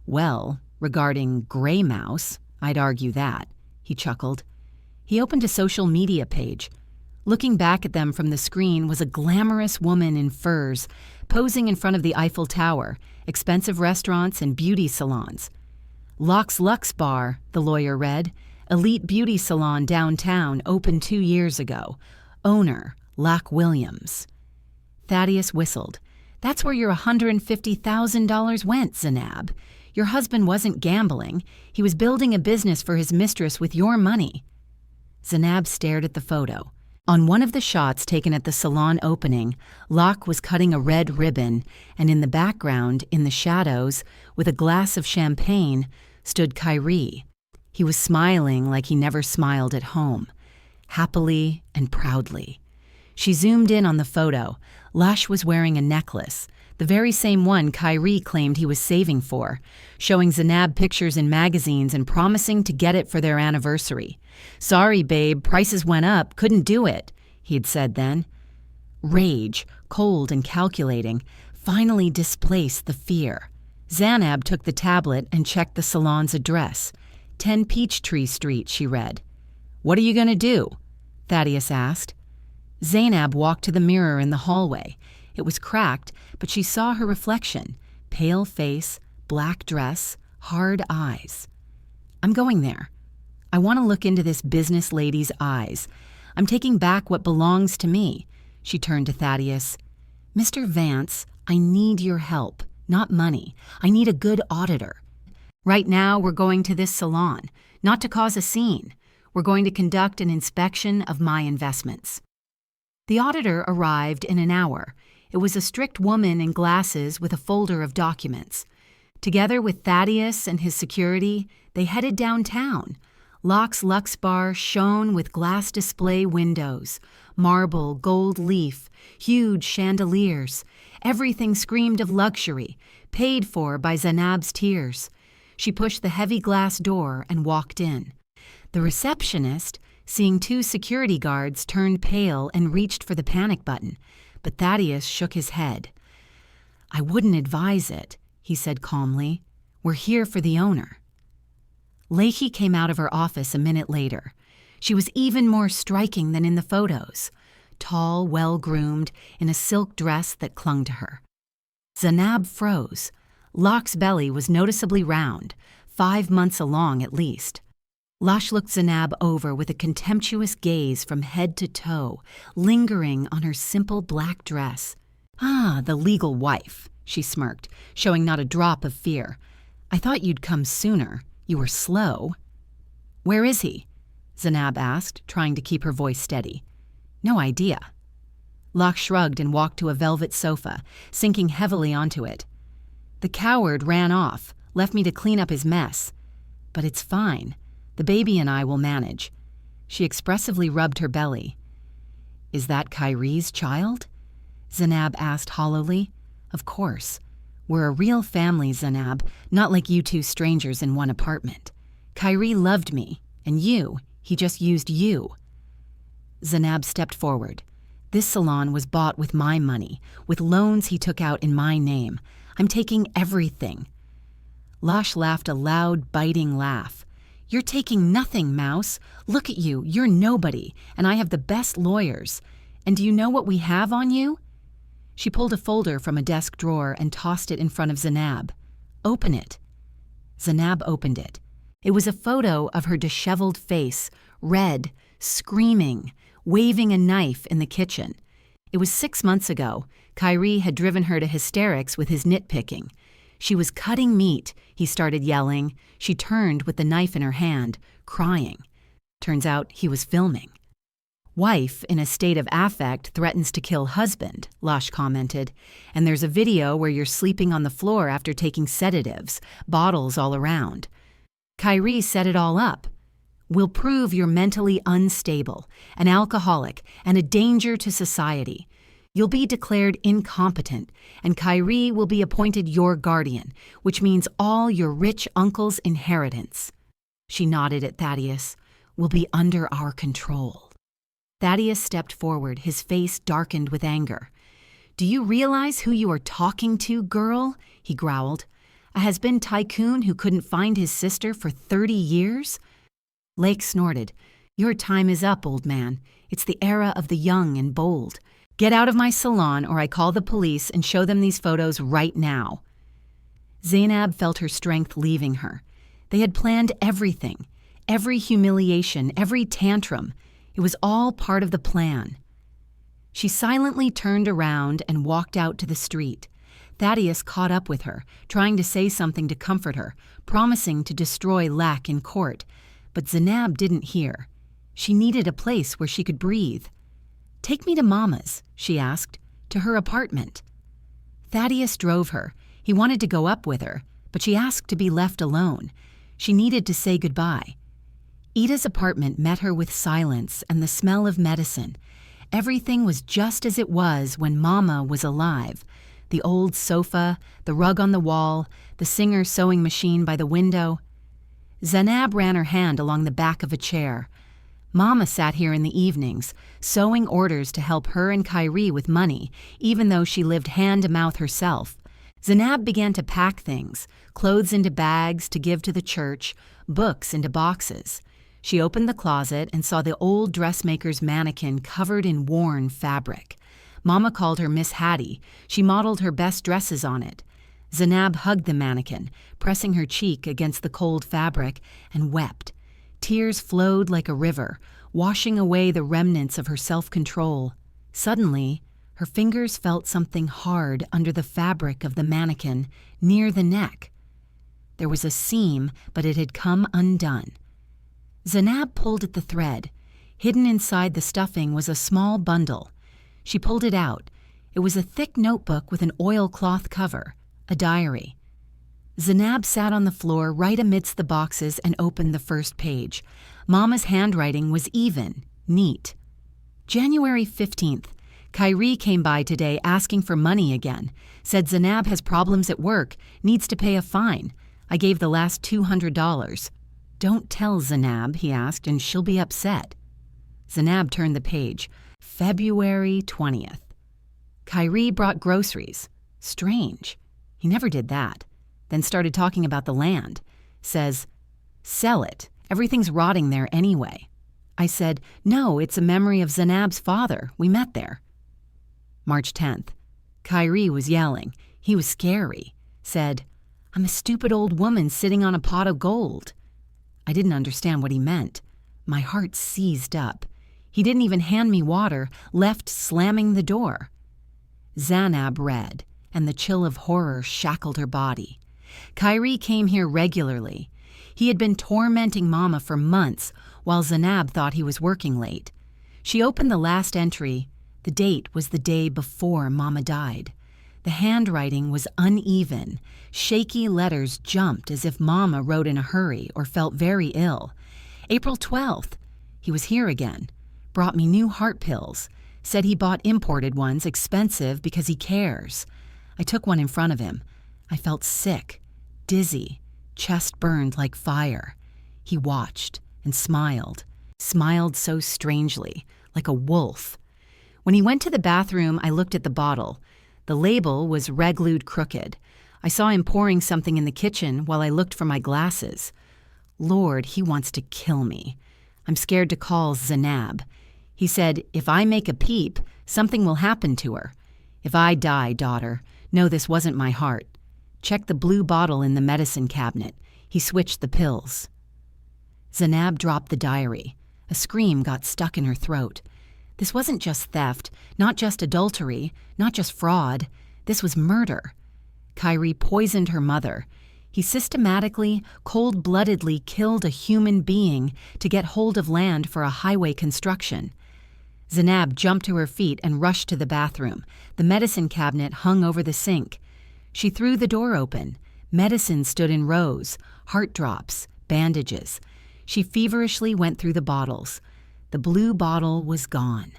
Well, regarding gray mouse, I'd argue that, he chuckled. He opened a social media page. Looking back at them from the screen was a glamorous woman in furs, posing in front of the Eiffel Tower, expensive restaurants and beauty salons. Locke's Luxe Bar, the lawyer read, elite beauty salon downtown, opened 2 years ago. Owner, Locke Williams. Thaddeus whistled. That's where your $150,000 went, Zanab. Your husband wasn't gambling. He was building a business for his mistress with your money. Zanab stared at the photo. On one of the shots taken at the salon opening, Locke was cutting a red ribbon, and in the background, in the shadows, with a glass of champagne, stood Kyrie. He was smiling like he never smiled at home, happily and proudly. She zoomed in on the photo. Lush was wearing a necklace, the very same one Kyrie claimed he was saving for, showing Zainab pictures in magazines and promising to get it for their anniversary. "Sorry, babe, prices went up, couldn't do it," he had said then. Rage, cold and calculating, finally displaced the fear. Zainab took the tablet and checked the salon's address. 10 Peachtree Street, she read. "What are you going to do?" Thaddeus asked. Zainab walked to the mirror in the hallway. It was cracked, but she saw her reflection. Pale face, black dress, hard eyes. "I'm going there. I want to look into this business lady's eyes. I'm taking back what belongs to me." She turned to Thaddeus. "Mr. Vance, I need your help, not money. I need a good auditor. Right now, we're going to this salon, not to cause a scene. We're going to conduct an inspection of my investments." The auditor arrived in an hour. It was a strict woman in glasses with a folder of documents. Together with Thaddeus and his security, they headed downtown. Locke's Luxe Bar shone with glass display windows, marble, gold leaf, huge chandeliers. Everything screamed of luxury, paid for by Zainab's tears. She pushed the heavy glass door and walked in. The receptionist, seeing 2 security guards, turned pale and reached for the panic button, but Thaddeus shook his head. "I wouldn't advise it," he said calmly. "We're here for the owner." Leahy came out of her office a minute later. She was even more striking than in the photos. Tall, well-groomed, in a silk dress that clung to her. Zainab froze. Locke's belly was noticeably round, 5 months along at least. Lush looked Zainab over with a contemptuous gaze from head to toe, lingering on her simple black dress. "Ah, the legal wife," she smirked, showing not a drop of fear. "I thought you'd come sooner. You were slow." "Where is he?" Zainab asked, trying to keep her voice steady. "No idea." Locke shrugged and walked to a velvet sofa, sinking heavily onto it. "The coward ran off, left me to clean up his mess. But it's fine. The baby and I will manage." She expressively rubbed her belly. "Is that Kyrie's child?" Zainab asked hollowly. "Of course. We're a real family, Zainab, not like you 2 strangers in one apartment. Kyrie loved me, and he just used you." Zainab stepped forward. "This salon was bought with my money, with loans he took out in my name. I'm taking everything." Lush laughed a loud, biting laugh. "You're taking nothing, Mouse. Look at you, you're nobody, and I have the best lawyers. And do you know what we have on you?" She pulled a folder from a desk drawer and tossed it in front of Zainab. "Open it." Zainab opened it. It was a photo of her disheveled face, red, screaming, waving a knife in the kitchen. It was 6 months ago. Kyrie had driven her to hysterics with his nitpicking. She was cutting meat, he started yelling. She turned with the knife in her hand, crying. Turns out he was filming. "Wife, in a state of affect, threatens to kill husband," Lush commented. "And there's a video where you're sleeping on the floor after taking sedatives, bottles all around. Kyrie set it all up. We'll prove you're mentally unstable, an alcoholic, and a danger to society. You'll be declared incompetent, and Kyrie will be appointed your guardian, which means all your rich uncle's inheritance." She nodded at Thaddeus. "Will be under our control." Thaddeus stepped forward, his face darkened with anger. "Do you realize who you are talking to, girl?" he growled. "A has-been tycoon who couldn't find his sister for 30 years? Lake snorted. "Your time is up, old man. It's the era of the young and bold. Get out of my salon or I call the police and show them these photos right now." Zainab felt her strength leaving her. They had planned everything, every humiliation, every tantrum. It was all part of the plan. She silently turned around and walked out to the street. Thaddeus caught up with her, trying to say something to comfort her, promising to destroy Lack in court. But Zainab didn't hear. She needed a place where she could breathe. "Take me to Mama's," she asked, "to her apartment." Thaddeus drove her. He wanted to go up with her, but she asked to be left alone. She needed to say goodbye. Ida's apartment met her with silence and the smell of medicine. Everything was just as it was when Mama was alive. The old sofa, the rug on the wall, the Singer sewing machine by the window. Zainab ran her hand along the back of a chair. Mama sat here in the evenings, sewing orders to help her and Kyrie with money, even though she lived hand-to-mouth herself. Zainab began to pack things, clothes into bags to give to the church, books into boxes. She opened the closet and saw the old dressmaker's mannequin covered in worn fabric. Mama called her Miss Hattie. She modeled her best dresses on it. Zainab hugged the mannequin, pressing her cheek against the cold fabric, and wept. Tears flowed like a river, washing away the remnants of her self-control. Suddenly, her fingers felt something hard under the fabric of the mannequin, near the neck. There was a seam, but it had come undone. Zainab pulled at the thread. Hidden inside the stuffing was a small bundle. She pulled it out. It was a thick notebook with an oilcloth cover, a diary. Zainab sat on the floor right amidst the boxes and opened the first page. Mama's handwriting was even, neat. January 15th. Kyrie came by today asking for money again. Said Zainab has problems at work, needs to pay a fine. I gave the last $200. Don't tell Zainab, he asked, and she'll be upset. Zainab turned the page. February 20th. Kyrie brought groceries. Strange. He never did that. Then started talking about the land. Says, sell it. Everything's rotting there anyway. I said, no, it's a memory of Zainab's father. We met there. March 10th. Kyrie was yelling. He was scary. Said, I'm a stupid old woman sitting on a pot of gold. I didn't understand what he meant. My heart seized up. He didn't even hand me water, left slamming the door. Zainab read, and the chill of horror shackled her body. Kyrie came here regularly. He had been tormenting Mama for months, while Zainab thought he was working late. She opened the last entry. The date was the day before Mama died. The handwriting was uneven. Shaky letters jumped as if Mama wrote in a hurry or felt very ill. April 12th. He was here again. Brought me new heart pills. Said he bought imported ones, expensive because he cares. I took one in front of him. I felt sick, dizzy, chest burned like fire. He watched and smiled so strangely, like a wolf. When he went to the bathroom, I looked at the bottle. The label was Reglude Crooked. I saw him pouring something in the kitchen while I looked for my glasses. Lord, he wants to kill me. I'm scared to call Zainab. He said, if I make a peep, something will happen to her. If I die, daughter, know this wasn't my heart. Check the blue bottle in the medicine cabinet. He switched the pills. Zainab dropped the diary. A scream got stuck in her throat. This wasn't just theft, not just adultery, not just fraud. This was murder. Kyrie poisoned her mother. He systematically, cold-bloodedly killed a human being to get hold of land for a highway construction. Zainab jumped to her feet and rushed to the bathroom. The medicine cabinet hung over the sink. She threw the door open. Medicine stood in rows, heart drops, bandages. She feverishly went through the bottles. The blue bottle was gone.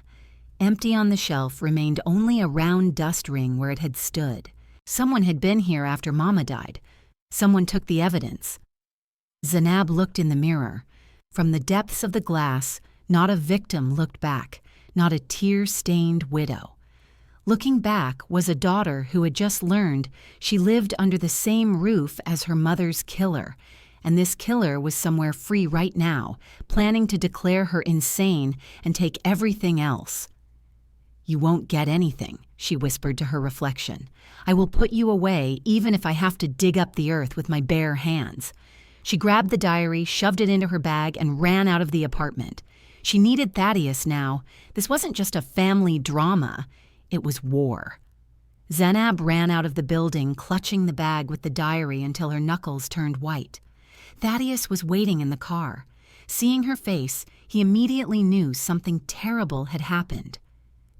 Empty on the shelf remained only a round dust ring where it had stood. Someone had been here after Mama died. Someone took the evidence. Zainab looked in the mirror. From the depths of the glass, not a victim looked back, not a tear-stained widow. Looking back was a daughter who had just learned she lived under the same roof as her mother's killer, and this killer was somewhere free right now, planning to declare her insane and take everything else. You won't get anything, she whispered to her reflection. I will put you away even if I have to dig up the earth with my bare hands. She grabbed the diary, shoved it into her bag, and ran out of the apartment. She needed Thaddeus now. This wasn't just a family drama. It was war. Zainab ran out of the building, clutching the bag with the diary until her knuckles turned white. Thaddeus was waiting in the car. Seeing her face, he immediately knew something terrible had happened.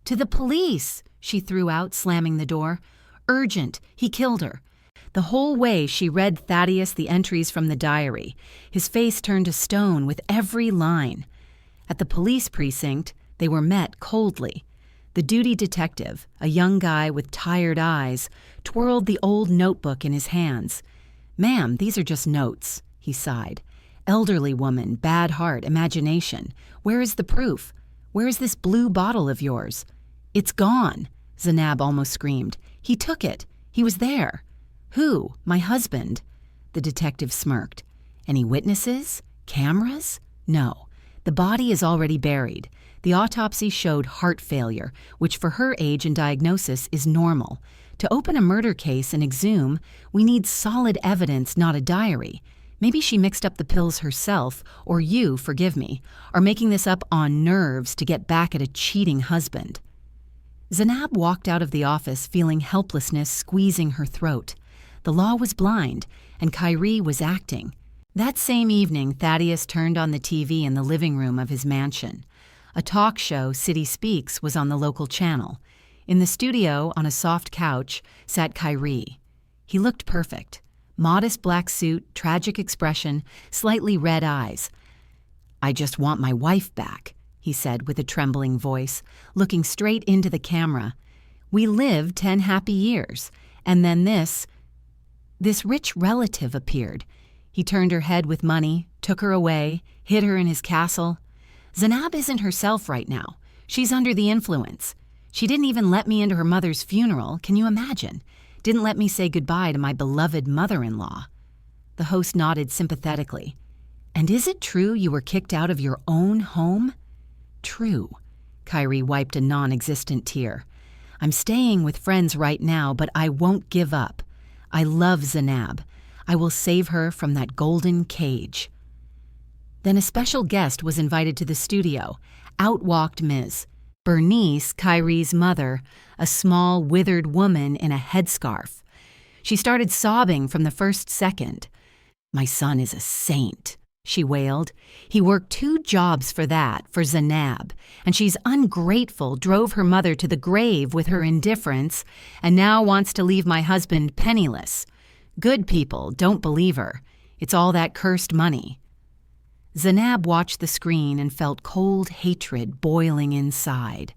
To the police, she threw out, slamming the door. Urgent, he killed her. The whole way she read Thaddeus the entries from the diary. His face turned to stone with every line. At the police precinct, They were met coldly. The duty detective, a young guy with tired eyes, twirled the old notebook in his hands. "Ma'am, these are just notes," he sighed. "Elderly woman, bad heart, imagination. Where is the proof? Where is this blue bottle of yours?" "It's gone," Zainab almost screamed. "He took it. He was there." "Who? My husband?" The detective smirked. "Any witnesses? Cameras?" "No. The body is already buried. The autopsy showed heart failure, which for her age and diagnosis is normal. To open a murder case and exhume, we need solid evidence, not a diary. Maybe she mixed up the pills herself, or you, forgive me, are making this up on nerves to get back at a cheating husband." Zainab walked out of the office feeling helplessness squeezing her throat. The law was blind, and Kyrie was acting. That same evening, Thaddeus turned on the TV in the living room of his mansion. A talk show, City Speaks, was on the local channel. In the studio, on a soft couch, sat Kyrie. He looked perfect. Modest black suit, tragic expression, slightly red eyes. "I just want my wife back," he said with a trembling voice, looking straight into the camera. "We lived 10 happy years, and then this rich relative appeared. He turned her head with money, took her away, hid her in his castle. Zainab isn't herself right now. She's under the influence. She didn't even let me into her mother's funeral, can you imagine? Didn't let me say goodbye to my beloved mother-in-law." The host nodded sympathetically. "And is it true you were kicked out of your own home?" "True." Kyrie wiped a non-existent tear. "I'm staying with friends right now, but I won't give up. I love Zainab. I will save her from that golden cage." Then a special guest was invited to the studio. Out walked Ms. Bernice, Kyrie's mother, a small, withered woman in a headscarf. She started sobbing from the first second. "My son is a saint," she wailed. "He worked 2 jobs for that, for Zainab, and she's ungrateful, drove her mother to the grave with her indifference, and now wants to leave my husband penniless. Good people don't believe her. It's all that cursed money." Zainab watched the screen and felt cold hatred boiling inside.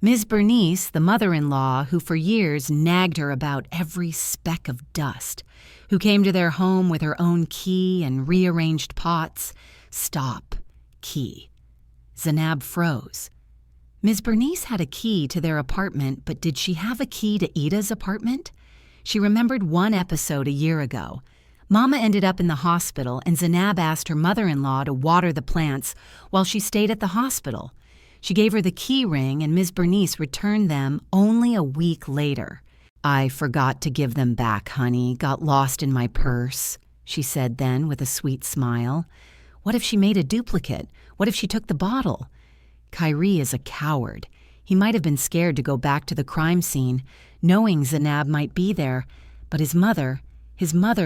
Ms. Bernice, the mother-in-law who for years nagged her about every speck of dust, who came to their home with her own key and rearranged pots. Stop. Key. Zainab froze. Ms. Bernice had a key to their apartment, but did she have a key to Ida's apartment? She remembered one episode a year ago. Mama ended up in the hospital, and Zainab asked her mother-in-law to water the plants while she stayed at the hospital. She gave her the key ring, and Ms. Bernice returned them only a week later. "I forgot to give them back, honey. Got lost in my purse," she said then with a sweet smile. What if she made a duplicate? What if she took the bottle? Kyrie is a coward. He might have been scared to go back to the crime scene, knowing Zainab might be there, but his mother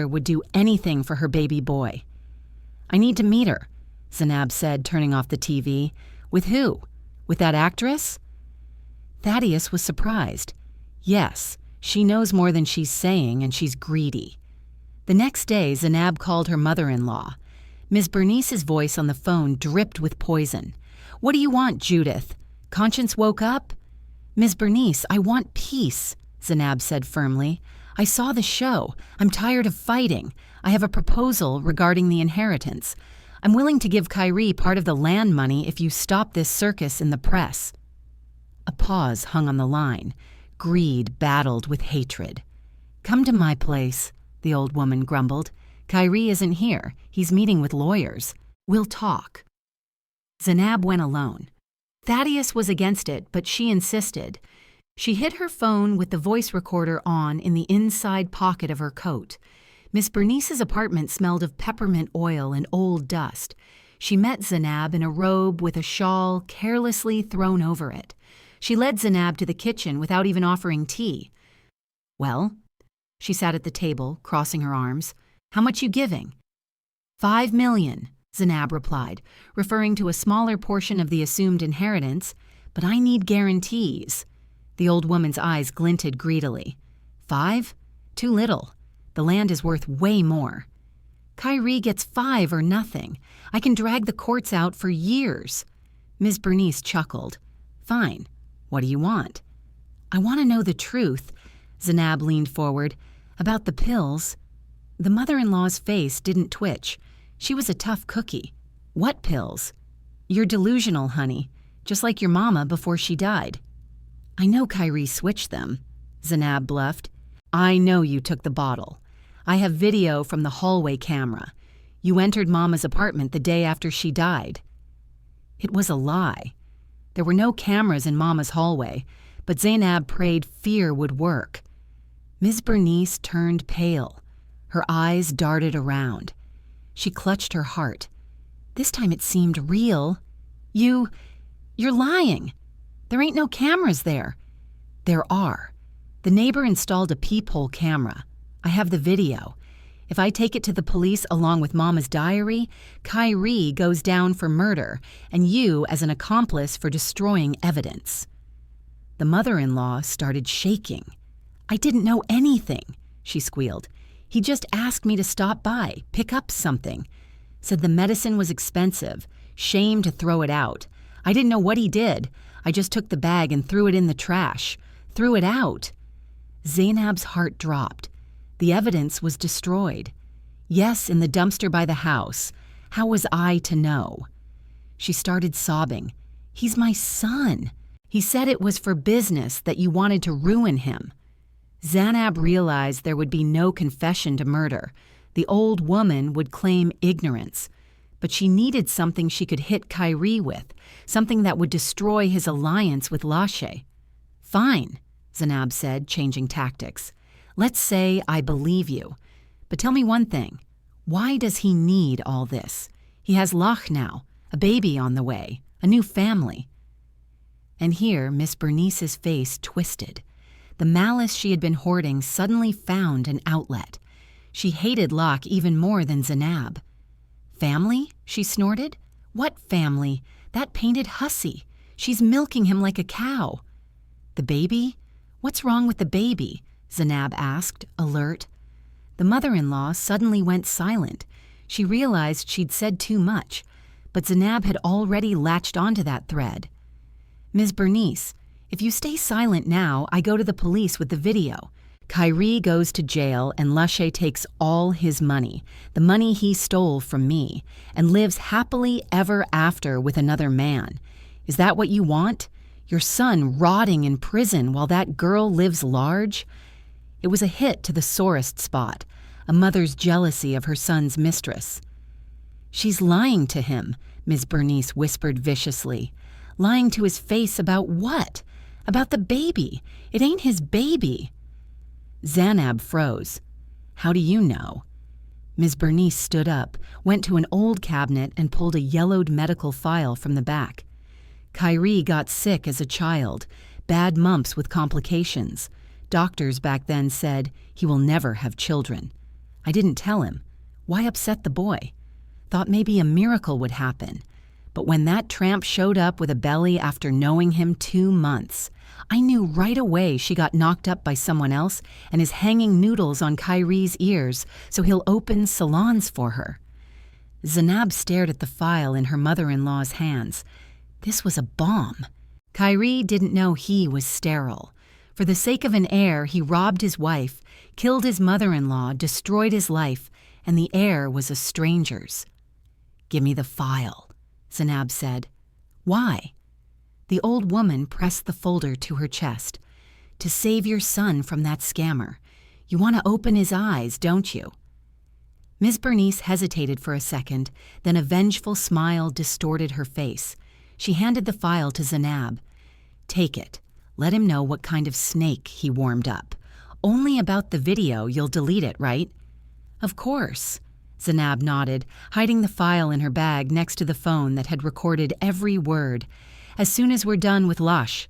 would do anything for her baby boy. "I need to meet her," Zainab said, turning off the TV. "With who? With that actress?" Thaddeus was surprised. Yes, she knows more than she's saying, and she's greedy. The next day, Zainab called her mother-in-law. Ms. Bernice's voice on the phone dripped with poison. "What do you want, Judith? Conscience woke up?" "Ms. Bernice, I want peace," Zainab said firmly. "I saw the show. I'm tired of fighting. I have a proposal regarding the inheritance. I'm willing to give Kyrie part of the land money if you stop this circus in the press." A pause hung on the line. Greed battled with hatred. "Come to my place," the old woman grumbled. "Kyrie isn't here. He's meeting with lawyers. We'll talk." Zainab went alone. Thaddeus was against it, but she insisted. She hid her phone with the voice recorder on in the inside pocket of her coat. Miss Bernice's apartment smelled of peppermint oil and old dust. She met Zainab in a robe with a shawl carelessly thrown over it. She led Zainab to the kitchen without even offering tea. "Well?" She sat at the table, crossing her arms. "How much you giving?" "5 million, Zainab replied, referring to a smaller portion of the assumed inheritance. "But I need guarantees." The old woman's eyes glinted greedily. 5? Too little. The land is worth way more. "Kyrie gets 5 or nothing. I can drag the courts out for years." Ms. Bernice chuckled. Fine. What do you want? I want to know the truth. Zainab leaned forward. About the pills. The mother-in-law's face didn't twitch. She was a tough cookie. What pills? You're delusional, honey. Just like your mama before she died. I know Kyrie switched them, Zainab bluffed. I know you took the bottle. I have video from the hallway camera. You entered Mama's apartment the day after she died. It was a lie. There were no cameras in Mama's hallway, but Zainab prayed fear would work. Ms. Bernice turned pale. Her eyes darted around. She clutched her heart. This time it seemed real. You're lying. There ain't no cameras there. There are. The neighbor installed a peephole camera. I have the video. If I take it to the police along with Mama's diary, Kyrie goes down for murder and you as an accomplice for destroying evidence. The mother-in-law started shaking. I didn't know anything, she squealed. He just asked me to stop by, pick up something. Said the medicine was expensive. Shame to throw it out. I didn't know what he did. I just took the bag and threw it in the trash. Threw it out. Zainab's heart dropped. The evidence was destroyed. Yes, in the dumpster by the house. How was I to know? She started sobbing. He's my son. He said it was for business, that you wanted to ruin him. Zainab realized there would be no confession to murder. The old woman would claim ignorance. But she needed something she could hit Kyrie with, something that would destroy his alliance with Lashe. Fine, Zainab said, changing tactics. Let's say I believe you. But tell me one thing. Why does he need all this? He has Lach now, a baby on the way, a new family. And here Miss Bernice's face twisted. The malice she had been hoarding suddenly found an outlet. She hated Lach even more than Zainab. Family? She snorted. What family? That painted hussy. She's milking him like a cow. The baby? What's wrong with the baby? Zainab asked, alert. The mother-in-law suddenly went silent. She realized she'd said too much, but Zainab had already latched onto that thread. Ms. Bernice, if you stay silent now, I go to the police with the video. Kyrie goes to jail and Lashe takes all his money, the money he stole from me, and lives happily ever after with another man. Is that what you want? Your son rotting in prison while that girl lives large? It was a hit to the sorest spot, a mother's jealousy of her son's mistress. She's lying to him, Ms. Bernice whispered viciously. Lying to his face about what? About the baby. It ain't his baby. Zainab froze. How do you know? Ms. Bernice stood up, went to an old cabinet and pulled a yellowed medical file from the back. Kyrie got sick as a child, bad mumps with complications. Doctors back then said he will never have children. I didn't tell him. Why upset the boy? Thought maybe a miracle would happen. But when that tramp showed up with a belly after knowing him 2 months, I knew right away she got knocked up by someone else and is hanging noodles on Kyrie's ears so he'll open salons for her. Zainab stared at the file in her mother-in-law's hands. This was a bomb. Kyrie didn't know he was sterile. For the sake of an heir, he robbed his wife, killed his mother-in-law, destroyed his life, and the heir was a stranger's. Give me the file, Zainab said. Why? The old woman pressed the folder to her chest. To save your son from that scammer. You want to open his eyes, don't you? Ms. Bernice hesitated for a second, then a vengeful smile distorted her face. She handed the file to Zainab. Take it. Let him know what kind of snake he warmed up. Only about the video you'll delete it, right? Of course. Zainab nodded, hiding the file in her bag next to the phone that had recorded every word. As soon as we're done with Lush.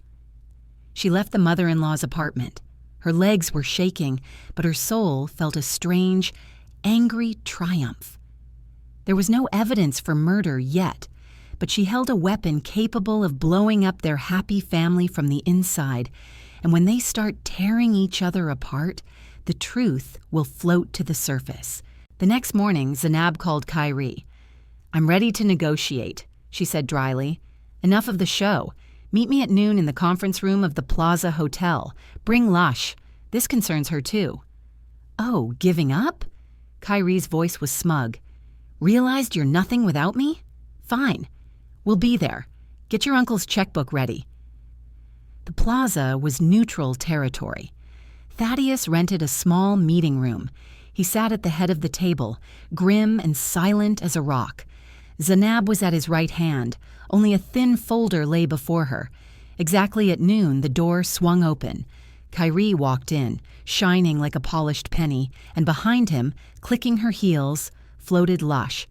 She left the mother-in-law's apartment. Her legs were shaking, but her soul felt a strange, angry triumph. There was no evidence for murder yet, but she held a weapon capable of blowing up their happy family from the inside, and when they start tearing each other apart, the truth will float to the surface. The next morning, Zainab called Kyrie. I'm ready to negotiate, she said dryly. Enough of the show. Meet me at noon in the conference room of the Plaza Hotel. Bring Lush. This concerns her too. Oh, giving up? Kyrie's voice was smug. Realized you're nothing without me? Fine. We'll be there. Get your uncle's checkbook ready. The plaza was neutral territory. Thaddeus rented a small meeting room. He sat at the head of the table, grim and silent as a rock. Zainab was at his right hand. Only a thin folder lay before her. Exactly at noon, the door swung open. Kyrie walked in, shining like a polished penny, and behind him, clicking her heels, floated Lush.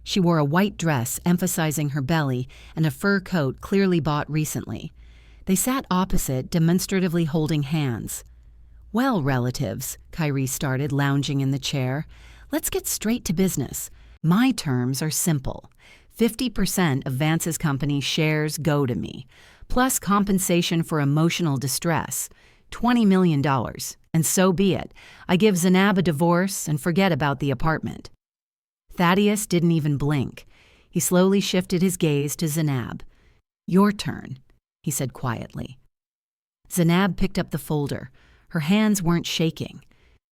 She wore a white dress emphasizing her belly and a fur coat clearly bought recently. They sat opposite, demonstratively holding hands. Well, relatives, Kyrie started, lounging in the chair, let's get straight to business. My terms are simple. 50% of Vance's company shares go to me, plus compensation for emotional distress, $20 million, and so be it. I give Zainab a divorce and forget about the apartment. Thaddeus didn't even blink. He slowly shifted his gaze to Zainab. Your turn, he said quietly. Zainab picked up the folder. Her hands weren't shaking.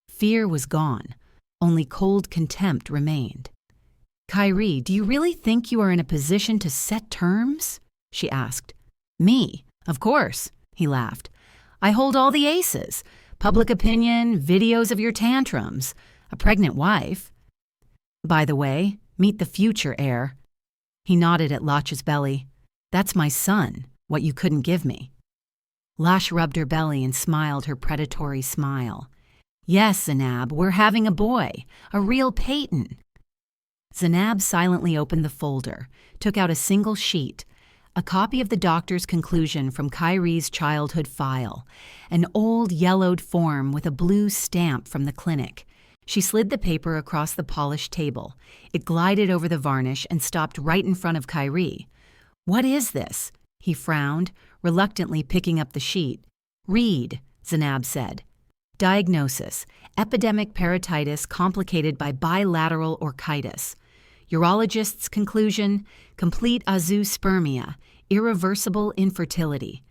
Fear was gone. Only cold contempt remained. Kyrie, do you really think you are in a position to set terms? She asked. Me? Of course, he laughed. I hold all the aces. Public opinion, videos of your tantrums, a pregnant wife. By the way, meet the future heir. He nodded at Lach's belly. That's my son, what you couldn't give me. Lach rubbed her belly and smiled her predatory smile. Yes, Zainab, we're having a boy, a real Peyton. Zainab silently opened the folder, took out a single sheet, a copy of the doctor's conclusion from Kyrie's childhood file, an old yellowed form with a blue stamp from the clinic. She slid the paper across the polished table. It glided over the varnish and stopped right in front of Kyrie. What is this? He frowned, reluctantly picking up the sheet. Read, Zainab said. Diagnosis: epidemic parotitis complicated by bilateral orchitis. Urologist's conclusion: complete azoospermia, irreversible infertility.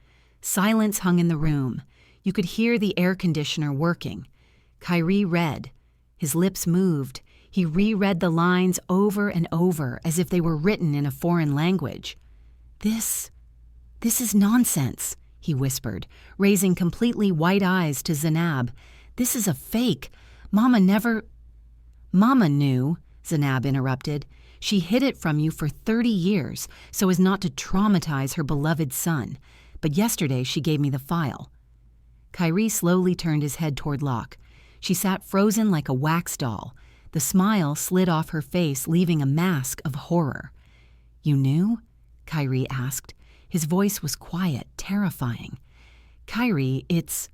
Silence hung in the room. You could hear the air conditioner working. Kyrie read. His lips moved. He reread the lines over and over as if they were written in a foreign language. This is nonsense, he whispered, raising completely white eyes to Zainab. This is a fake. Mama knew, Zainab interrupted. She hid it from you for 30 years so as not to traumatize her beloved son. But yesterday she gave me the file. Kyrie slowly turned his head toward Lach. She sat frozen like a wax doll. The smile slid off her face, leaving a mask of horror. You knew? Kyrie asked. His voice was quiet, terrifying. Kyrie, it's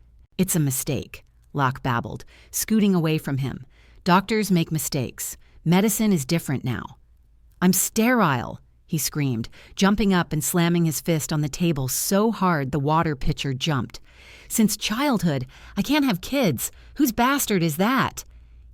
a mistake, Lach babbled, scooting away from him. Doctors make mistakes. Medicine is different now. I'm sterile, he screamed, jumping up and slamming his fist on the table so hard the water pitcher jumped. Since childhood, I can't have kids. Whose bastard is that?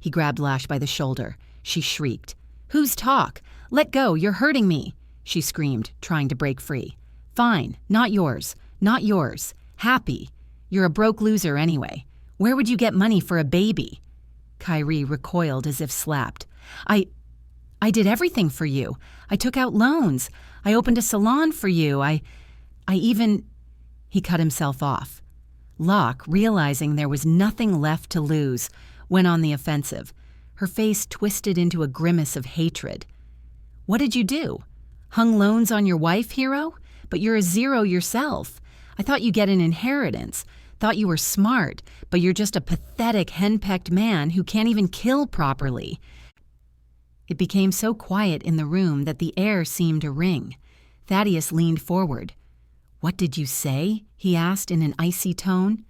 He grabbed Lach by the shoulder. She shrieked. Whose talk? Let go, you're hurting me, she screamed, trying to break free. Fine, not yours. Not yours. Happy. You're a broke loser anyway. Where would you get money for a baby? Kyrie recoiled as if slapped. I did everything for you. I took out loans. I opened a salon for you. I even... He cut himself off. Lach, realizing there was nothing left to lose, went on the offensive. Her face twisted into a grimace of hatred. What did you do? Hung loans on your wife, hero? But you're a zero yourself. I thought you get an inheritance. Thought you were smart, but you're just a pathetic, henpecked man who can't even kill properly. It became so quiet in the room that the air seemed to ring. Thaddeus leaned forward. What did you say? He asked in an icy tone.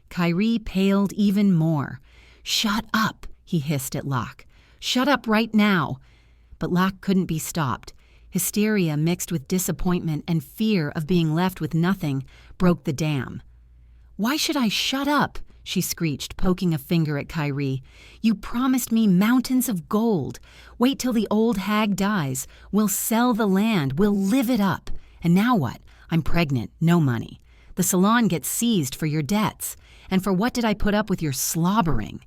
Kyrie paled even more. Shut up, he hissed at Lach. Shut up right now. But Lach couldn't be stopped. Hysteria mixed with disappointment and fear of being left with nothing broke the dam. Why should I shut up? She screeched, poking a finger at Kyrie. You promised me mountains of gold. Wait till the old hag dies. We'll sell the land. We'll live it up. And now what? I'm pregnant, no money. The salon gets seized for your debts. And for what did I put up with your slobbering?"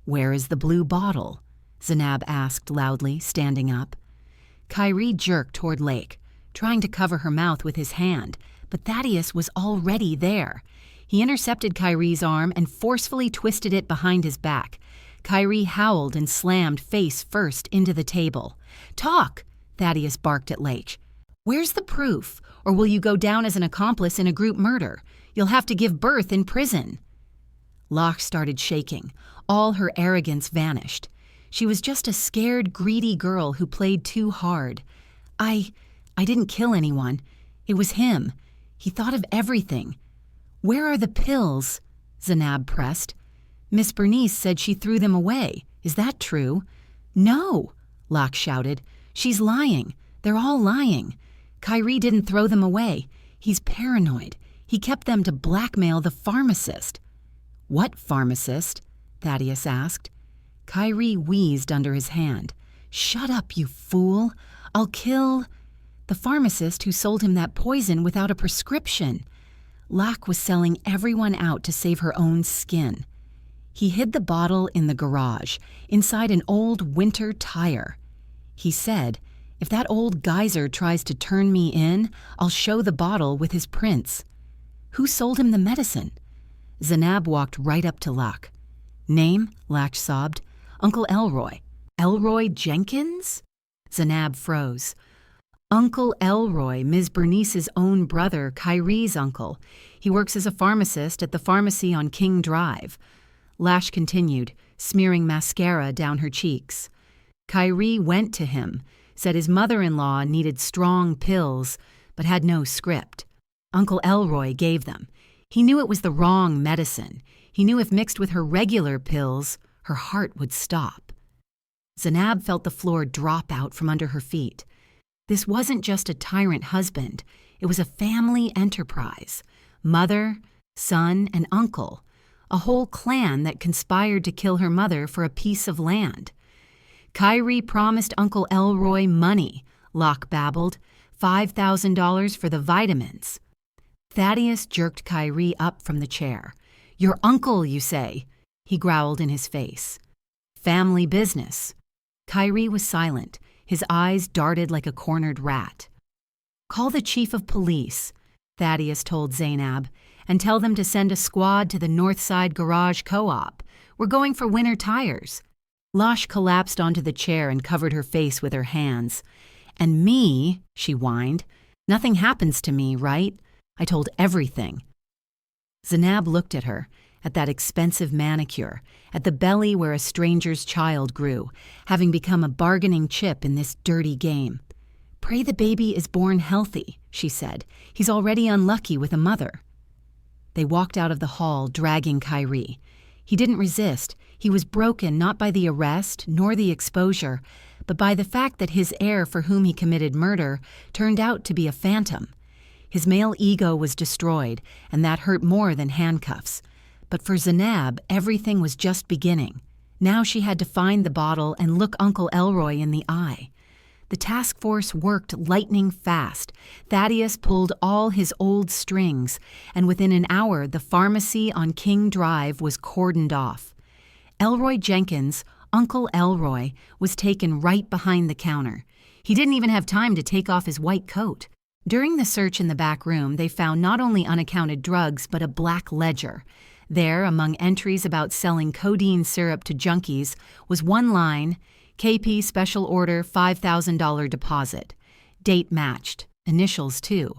"Where is the blue bottle?" Zainab asked loudly, standing up. Kyrie jerked toward Lake, trying to cover her mouth with his hand, but Thaddeus was already there. He intercepted Kyrie's arm and forcefully twisted it behind his back. Kyrie howled and slammed face first into the table. "Talk!" Thaddeus barked at Lake. "Where's the proof? Or will you go down as an accomplice in a group murder? You'll have to give birth in prison." Locke started shaking. All her arrogance vanished. She was just a scared, greedy girl who played too hard. I didn't kill anyone. It was him. He thought of everything." "Where are the pills?" Zainab pressed. "Miss Bernice said she threw them away. Is that true?" "No," Locke shouted. "She's lying. They're all lying. Kyrie didn't throw them away. He's paranoid. He kept them to blackmail the pharmacist." "What pharmacist?" Thaddeus asked. Kyrie wheezed under his hand. "Shut up, you fool. I'll kill—" "The pharmacist who sold him that poison without a prescription." Locke was selling everyone out to save her own skin. "He hid the bottle in the garage, inside an old winter tire. He said, 'If that old geyser tries to turn me in, I'll show the bottle with his prints.'" "Who sold him the medicine?" Zainab walked right up to Locke. "Name?" Locke sobbed. "Uncle Elroy." "Elroy Jenkins?" Zainab froze. "Uncle Elroy, Ms. Bernice's own brother, Kyrie's uncle. He works as a pharmacist at the pharmacy on King Drive." Lash continued, smearing mascara down her cheeks. "Kyrie went to him, said his mother-in-law needed strong pills, but had no script. Uncle Elroy gave them. He knew it was the wrong medicine. He knew if mixed with her regular pills, her heart would stop." Zainab felt the floor drop out from under her feet. This wasn't just a tyrant husband. It was a family enterprise. Mother, son, and uncle. A whole clan that conspired to kill her mother for a piece of land. "Kyrie promised Uncle Elroy money," Locke babbled. $5,000 for the vitamins. Thaddeus jerked Kyrie up from the chair. "Your uncle, you say?" He growled in his face. "Family business." Kyrie was silent. His eyes darted like a cornered rat. "Call the chief of police," Thaddeus told Zainab, "and tell them to send a squad to the Northside Garage Co-op. We're going for winter tires." Lash collapsed onto the chair and covered her face with her hands. "And me," she whined. "Nothing happens to me, right? I told everything." Zainab looked at her, at that expensive manicure, at the belly where a stranger's child grew, having become a bargaining chip in this dirty game. "Pray the baby is born healthy," she said. "He's already unlucky with a mother." They walked out of the hall, dragging Kyrie. He didn't resist. He was broken not by the arrest nor the exposure, but by the fact that his heir for whom he committed murder turned out to be a phantom. His male ego was destroyed, and that hurt more than handcuffs. But for Zainab, everything was just beginning. Now she had to find the bottle and look Uncle Elroy in the eye. The task force worked lightning fast. Thaddeus pulled all his old strings, and within an hour the pharmacy on King Drive was cordoned off. Elroy Jenkins, Uncle Elroy, was taken right behind the counter. He didn't even have time to take off his white coat. During the search in the back room, they found not only unaccounted drugs, but a black ledger. There, among entries about selling codeine syrup to junkies, was one line, "KP Special Order $5,000 deposit." Date matched, initials too.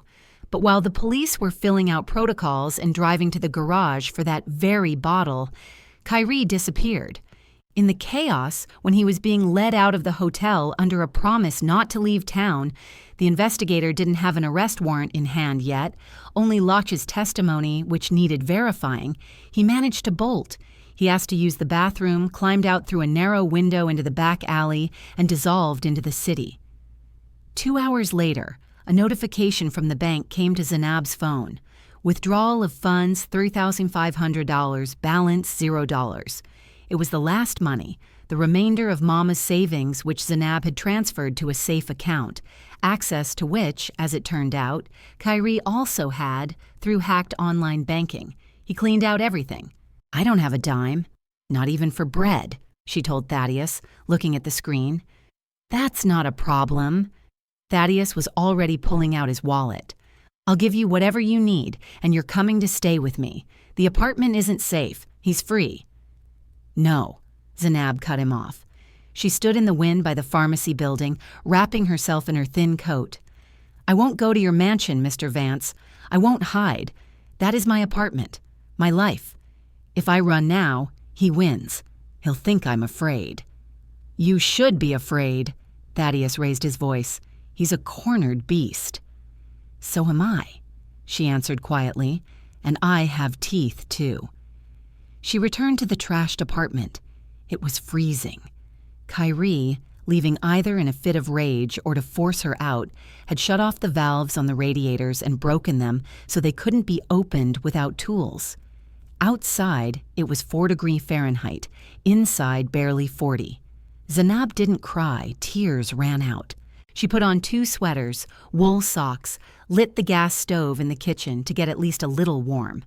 But while the police were filling out protocols and driving to the garage for that very bottle, Kyrie disappeared. In the chaos, when he was being led out of the hotel under a promise not to leave town, the investigator didn't have an arrest warrant in hand yet, only Locke's testimony, which needed verifying. He managed to bolt. He asked to use the bathroom, climbed out through a narrow window into the back alley, and dissolved into the city. 2 hours later, a notification from the bank came to Zainab's phone. Withdrawal of funds $3,500, balance $0. It was the last money, the remainder of Mama's savings which Zainab had transferred to a safe account, access to which, as it turned out, Kyrie also had through hacked online banking. He cleaned out everything. "I don't have a dime. Not even for bread," she told Thaddeus, looking at the screen. "That's not a problem." Thaddeus was already pulling out his wallet. "I'll give you whatever you need, and you're coming to stay with me. The apartment isn't safe. He's free." "No," Zainab cut him off. She stood in the wind by the pharmacy building, wrapping herself in her thin coat. "I won't go to your mansion, Mr. Vance. I won't hide. That is my apartment, my life. If I run now, he wins. He'll think I'm afraid." "You should be afraid." Thaddeus raised his voice. "He's a cornered beast." "So am I," she answered quietly, "and I have teeth, too." She returned to the trashed apartment. It was freezing. Kyrie, leaving either in a fit of rage or to force her out, had shut off the valves on the radiators and broken them so they couldn't be opened without tools. Outside, it was 4 degrees Fahrenheit, inside barely 40. Zainab didn't cry, tears ran out. She put on 2 sweaters, wool socks, lit the gas stove in the kitchen to get at least a little warm.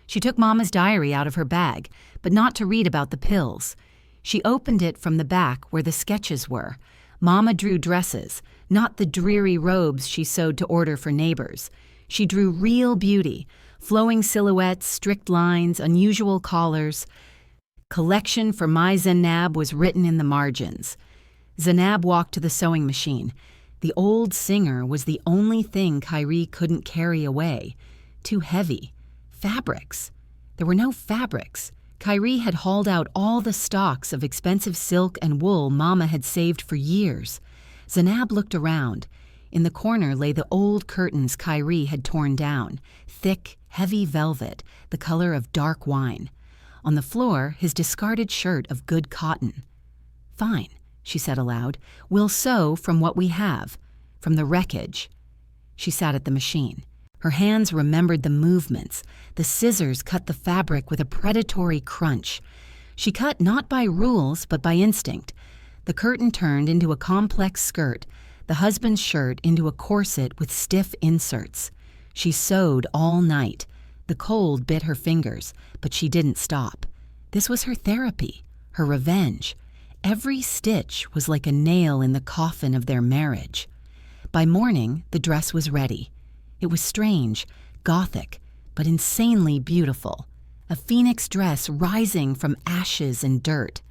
She took Mama's diary out of her bag, but not to read about the pills. She opened it from the back where the sketches were. Mama drew dresses, not the dreary robes she sewed to order for neighbors. She drew real beauty, flowing silhouettes, strict lines, unusual collars. "Collection for my Zainab" was written in the margins. Zainab walked to the sewing machine. The old singer was the only thing Kyrie couldn't carry away. Too heavy. Fabrics. There were no fabrics. Kyrie had hauled out all the stocks of expensive silk and wool Mama had saved for years. Zainab looked around. In the corner lay the old curtains Kyrie had torn down, thick, heavy velvet, the color of dark wine. On the floor, his discarded shirt of good cotton. "Fine," she said aloud. "We'll sew from what we have, from the wreckage." She sat at the machine. Her hands remembered the movements. The scissors cut the fabric with a predatory crunch. She cut not by rules, but by instinct. The curtain turned into a complex skirt, the husband's shirt into a corset with stiff inserts. She sewed all night. The cold bit her fingers, but she didn't stop. This was her therapy, her revenge. Every stitch was like a nail in the coffin of their marriage. By morning, the dress was ready. It was strange, gothic, but insanely beautiful. A phoenix dress rising from ashes and dirt.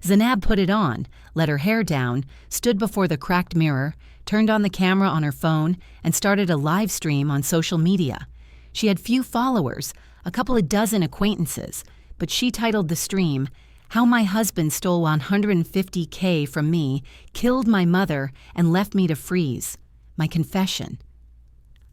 Zainab put it on, let her hair down, stood before the cracked mirror, turned on the camera on her phone, and started a live stream on social media. She had few followers, a couple of dozen acquaintances, but she titled the stream, "How My Husband Stole $150K from Me, Killed My Mother, and Left Me to Freeze. My Confession."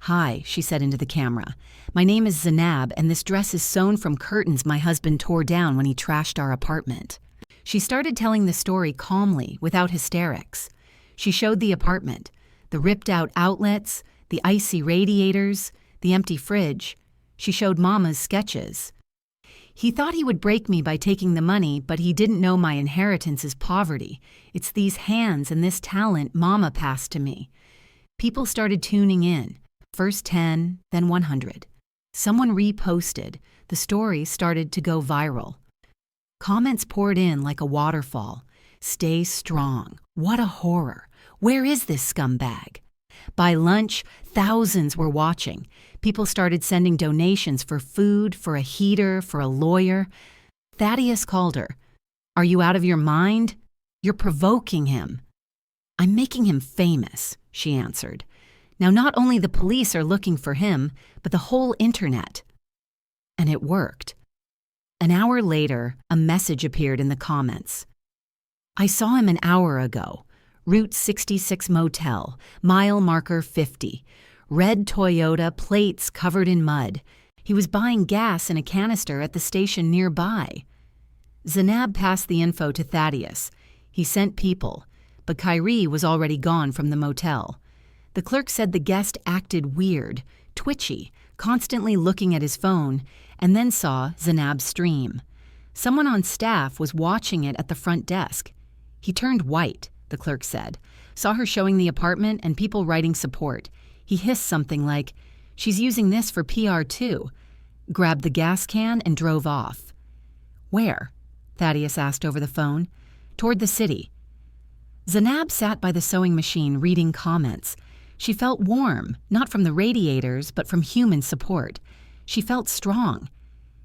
"Hi," she said into the camera. "My name is Zainab, and this dress is sewn from curtains my husband tore down when he trashed our apartment." She started telling the story calmly, without hysterics. She showed the apartment, the ripped-out outlets, the icy radiators, the empty fridge. She showed Mama's sketches. "He thought he would break me by taking the money, but he didn't know my inheritance is poverty. It's these hands and this talent Mama passed to me." People started tuning in. First 10, then 100. Someone reposted. The story started to go viral. Comments poured in like a waterfall. "Stay strong. What a horror. Where is this scumbag?" By lunch, thousands were watching. People started sending donations for food, for a heater, for a lawyer. Thaddeus called her. "Are you out of your mind? You're provoking him." "I'm making him famous," she answered. "Now not only the police are looking for him, but the whole internet." And it worked. An hour later, a message appeared in the comments. "I saw him an hour ago. Route 66 Motel, mile marker 50. Red Toyota, plates covered in mud. He was buying gas in a canister at the station nearby." Zainab passed the info to Thaddeus. He sent people, but Kyrie was already gone from the motel. The clerk said the guest acted weird, twitchy, constantly looking at his phone, and then saw Zainab's stream. Someone on staff was watching it at the front desk. He turned white, the clerk said, saw her showing the apartment and people writing support. He hissed something like, "She's using this for PR too," grabbed the gas can and drove off. "Where?" Thaddeus asked over the phone. "Toward the city." Zainab sat by the sewing machine reading comments. She felt warm, not from the radiators, but from human support. She felt strong.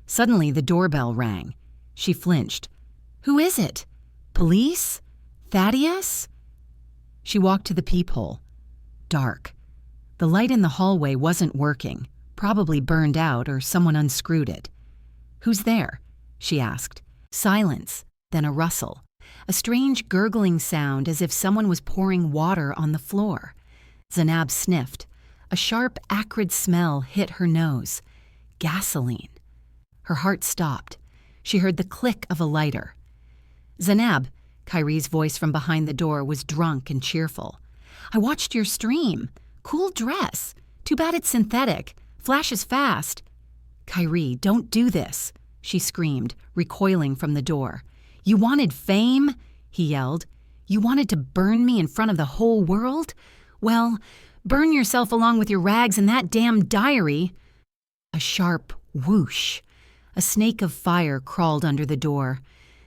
Suddenly, the doorbell rang. She flinched. "Who is it? Police? Thaddeus?" She walked to the peephole. Dark. The light in the hallway wasn't working, probably burned out or someone unscrewed it. "Who's there?" she asked. Silence, then a rustle. A strange gurgling sound as if someone was pouring water on the floor. Zainab sniffed. A sharp, acrid smell hit her nose. Gasoline. Her heart stopped. She heard the click of a lighter. "Zainab," Kyrie's voice from behind the door was drunk and cheerful. "I watched your stream. Cool dress. Too bad it's synthetic. Flashes fast." "Kyrie, don't do this," she screamed, recoiling from the door. "You wanted fame?" he yelled. "You wanted to burn me in front of the whole world? Well, burn yourself along with your rags and that damn diary." A sharp whoosh. A snake of fire crawled under the door.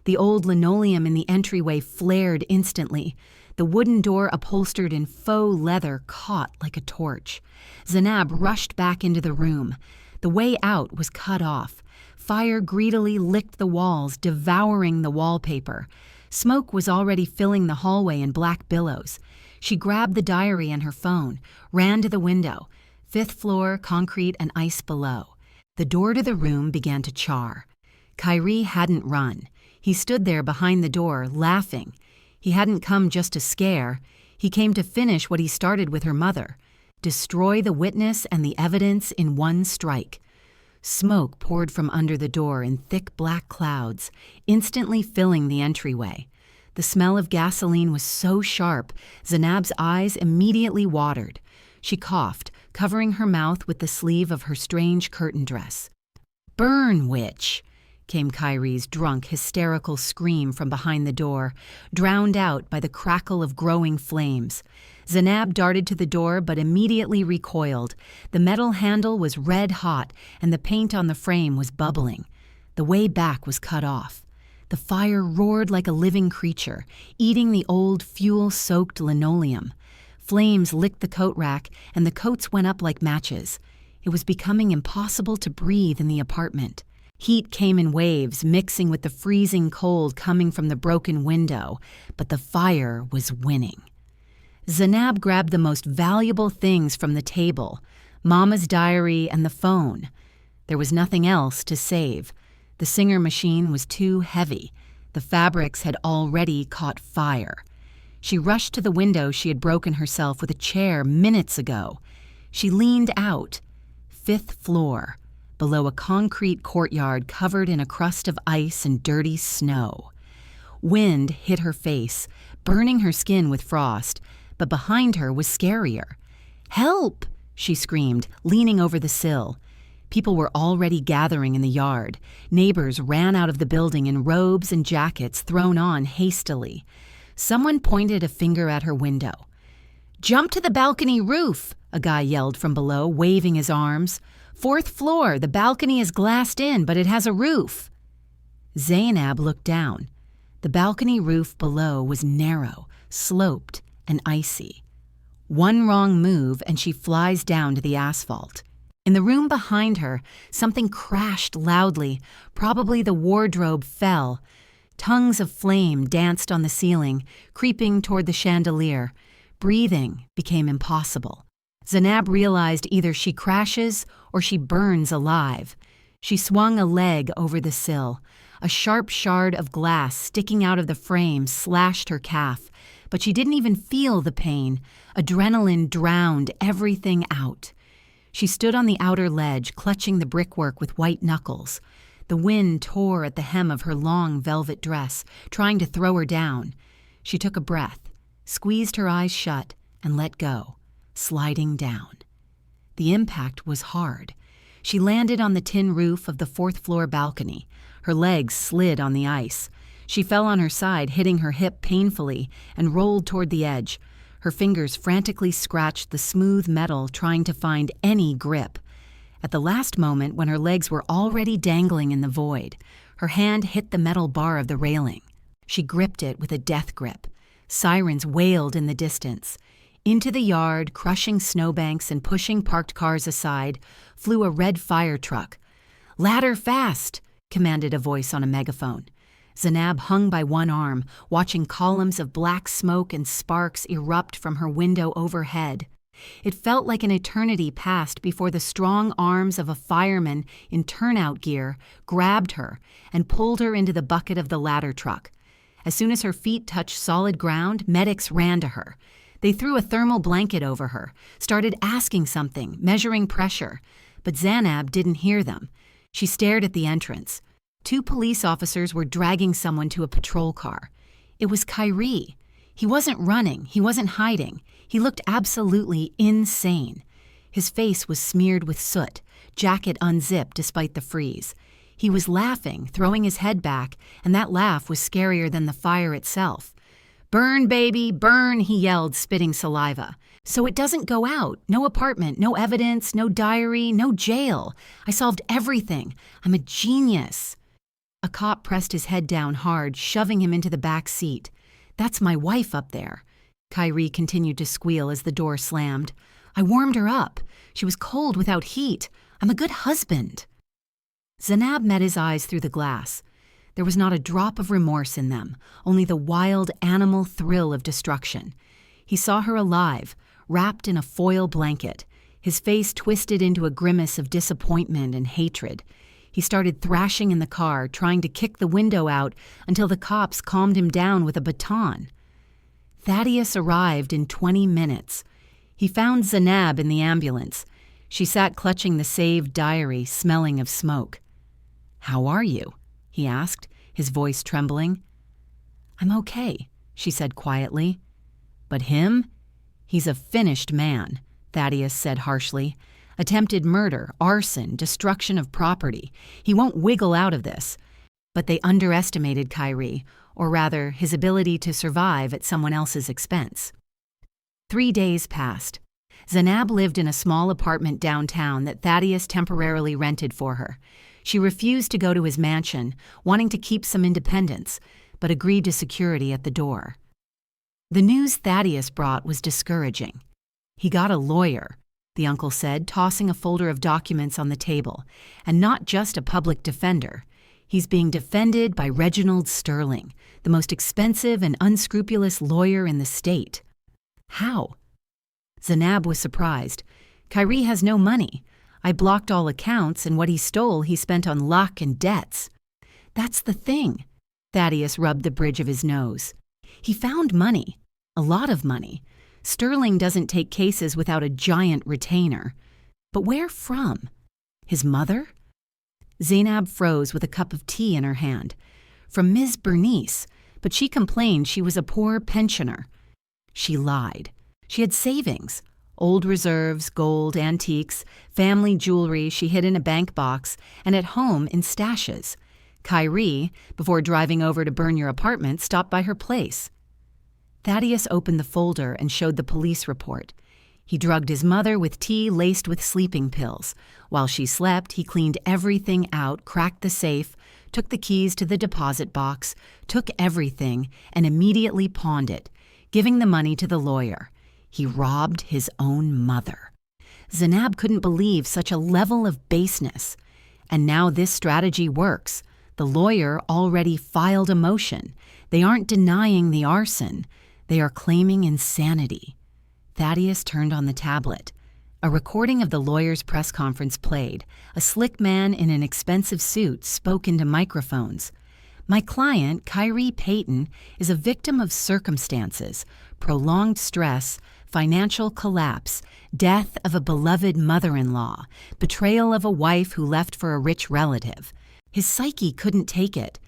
The old linoleum in the entryway flared instantly. The wooden door upholstered in faux leather caught like a torch. Zainab rushed back into the room. The way out was cut off. Fire greedily licked the walls, devouring the wallpaper. Smoke was already filling the hallway in black billows. She grabbed the diary and her phone, ran to the window. 5th floor, concrete and ice below. The door to the room began to char. Kyrie hadn't run. He stood there behind the door, laughing. He hadn't come just to scare. He came to finish what he started with her mother. Destroy the witness and the evidence in one strike. Smoke poured from under the door in thick black clouds, instantly filling the entryway. The smell of gasoline was so sharp, Zainab's eyes immediately watered. She coughed, covering her mouth with the sleeve of her strange curtain dress. "Burn, witch!" came Kyrie's drunk, hysterical scream from behind the door, drowned out by the crackle of growing flames. Zainab darted to the door but immediately recoiled. The metal handle was red hot and the paint on the frame was bubbling. The way back was cut off. The fire roared like a living creature, eating the old fuel-soaked linoleum. Flames licked the coat rack and the coats went up like matches. It was becoming impossible to breathe in the apartment. Heat came in waves, mixing with the freezing cold coming from the broken window, but the fire was winning. Zainab grabbed the most valuable things from the table, Mama's diary and the phone. There was nothing else to save. The Singer machine was too heavy. The fabrics had already caught fire. She rushed to the window she had broken herself with a chair minutes ago. She leaned out. 5th floor, below a concrete courtyard covered in a crust of ice and dirty snow. Wind hit her face, burning her skin with frost, but behind her was scarier. "Help!" she screamed, leaning over the sill. People were already gathering in the yard. Neighbors ran out of the building in robes and jackets thrown on hastily. Someone pointed a finger at her window. "Jump to the balcony roof!" a guy yelled from below, waving his arms. "4th floor, the balcony is glassed in, but it has a roof." Zainab looked down. The balcony roof below was narrow, sloped, and icy. One wrong move and she flies down to the asphalt. In the room behind her, something crashed loudly. Probably the wardrobe fell. Tongues of flame danced on the ceiling, creeping toward the chandelier. Breathing became impossible. Zainab realized either she crashes or she burns alive. She swung a leg over the sill. A sharp shard of glass sticking out of the frame slashed her calf, but she didn't even feel the pain. Adrenaline drowned everything out. She stood on the outer ledge, clutching the brickwork with white knuckles. The wind tore at the hem of her long velvet dress, trying to throw her down. She took a breath, squeezed her eyes shut, and let go, sliding down. The impact was hard. She landed on the tin roof of the 4th floor balcony. Her legs slid on the ice. She fell on her side, hitting her hip painfully, and rolled toward the edge. Her fingers frantically scratched the smooth metal, trying to find any grip. At the last moment, when her legs were already dangling in the void, her hand hit the metal bar of the railing. She gripped it with a death grip. Sirens wailed in the distance. Into the yard, crushing snowbanks and pushing parked cars aside, flew a red fire truck. "Ladder fast!" commanded a voice on a megaphone. Zainab hung by one arm, watching columns of black smoke and sparks erupt from her window overhead. It felt like an eternity passed before the strong arms of a fireman in turnout gear grabbed her and pulled her into the bucket of the ladder truck. As soon as her feet touched solid ground, medics ran to her. They threw a thermal blanket over her, started asking something, measuring pressure, but Zainab didn't hear them. She stared at the entrance. 2 police officers were dragging someone to a patrol car. It was Kyrie. He wasn't running, he wasn't hiding. He looked absolutely insane. His face was smeared with soot, jacket unzipped despite the freeze. He was laughing, throwing his head back, and that laugh was scarier than the fire itself. "Burn, baby, burn," he yelled, spitting saliva. "So it doesn't go out. No apartment, no evidence, no diary, no jail. I solved everything. I'm a genius." A cop pressed his head down hard, shoving him into the back seat. "That's my wife up there." Kyrie continued to squeal as the door slammed. "I warmed her up. She was cold without heat. I'm a good husband." Zainab met his eyes through the glass. There was not a drop of remorse in them, only the wild animal thrill of destruction. He saw her alive, wrapped in a foil blanket, his face twisted into a grimace of disappointment and hatred. He started thrashing in the car, trying to kick the window out until the cops calmed him down with a baton. Thaddeus arrived in 20 minutes. He found Zainab in the ambulance. She sat clutching the saved diary, smelling of smoke. "How are you?" he asked, his voice trembling. "I'm okay," she said quietly. "But him? He's a finished man," Thaddeus said harshly. "Attempted murder, arson, destruction of property. He won't wiggle out of this." But they underestimated Kyrie, or rather, his ability to survive at someone else's expense. 3 days passed. Zainab lived in a small apartment downtown that Thaddeus temporarily rented for her. She refused to go to his mansion, wanting to keep some independence, but agreed to security at the door. The news Thaddeus brought was discouraging. "He got a lawyer," the uncle said, tossing a folder of documents on the table, "and not just a public defender. He's being defended by Reginald Sterling, the most expensive and unscrupulous lawyer in the state." "How?" Zainab was surprised. "Kyrie has no money. I blocked all accounts, and what he stole he spent on luck and debts." "That's the thing." Thaddeus rubbed the bridge of his nose. "He found money. A lot of money. Sterling doesn't take cases without a giant retainer. But where from? His mother?" Zainab froze with a cup of tea in her hand. "From Ms. Bernice, but she complained she was a poor pensioner." She lied. She had savings. Old reserves, gold, antiques, family jewelry she hid in a bank box, and at home in stashes. Kyrie, before driving over to burn your apartment, stopped by her place. Thaddeus opened the folder and showed the police report. He drugged his mother with tea laced with sleeping pills. While she slept, he cleaned everything out, cracked the safe, took the keys to the deposit box, took everything, and immediately pawned it, giving the money to the lawyer. He robbed his own mother. Zainab couldn't believe such a level of baseness. And now this strategy works. The lawyer already filed a motion. They aren't denying the arson. They are claiming insanity. Thaddeus turned on the tablet. A recording of the lawyer's press conference played. A slick man in an expensive suit spoke into microphones. "My client, Kyrie Payton, is a victim of circumstances, prolonged stress, financial collapse, death of a beloved mother-in-law, betrayal of a wife who left for a rich relative. His psyche couldn't take it.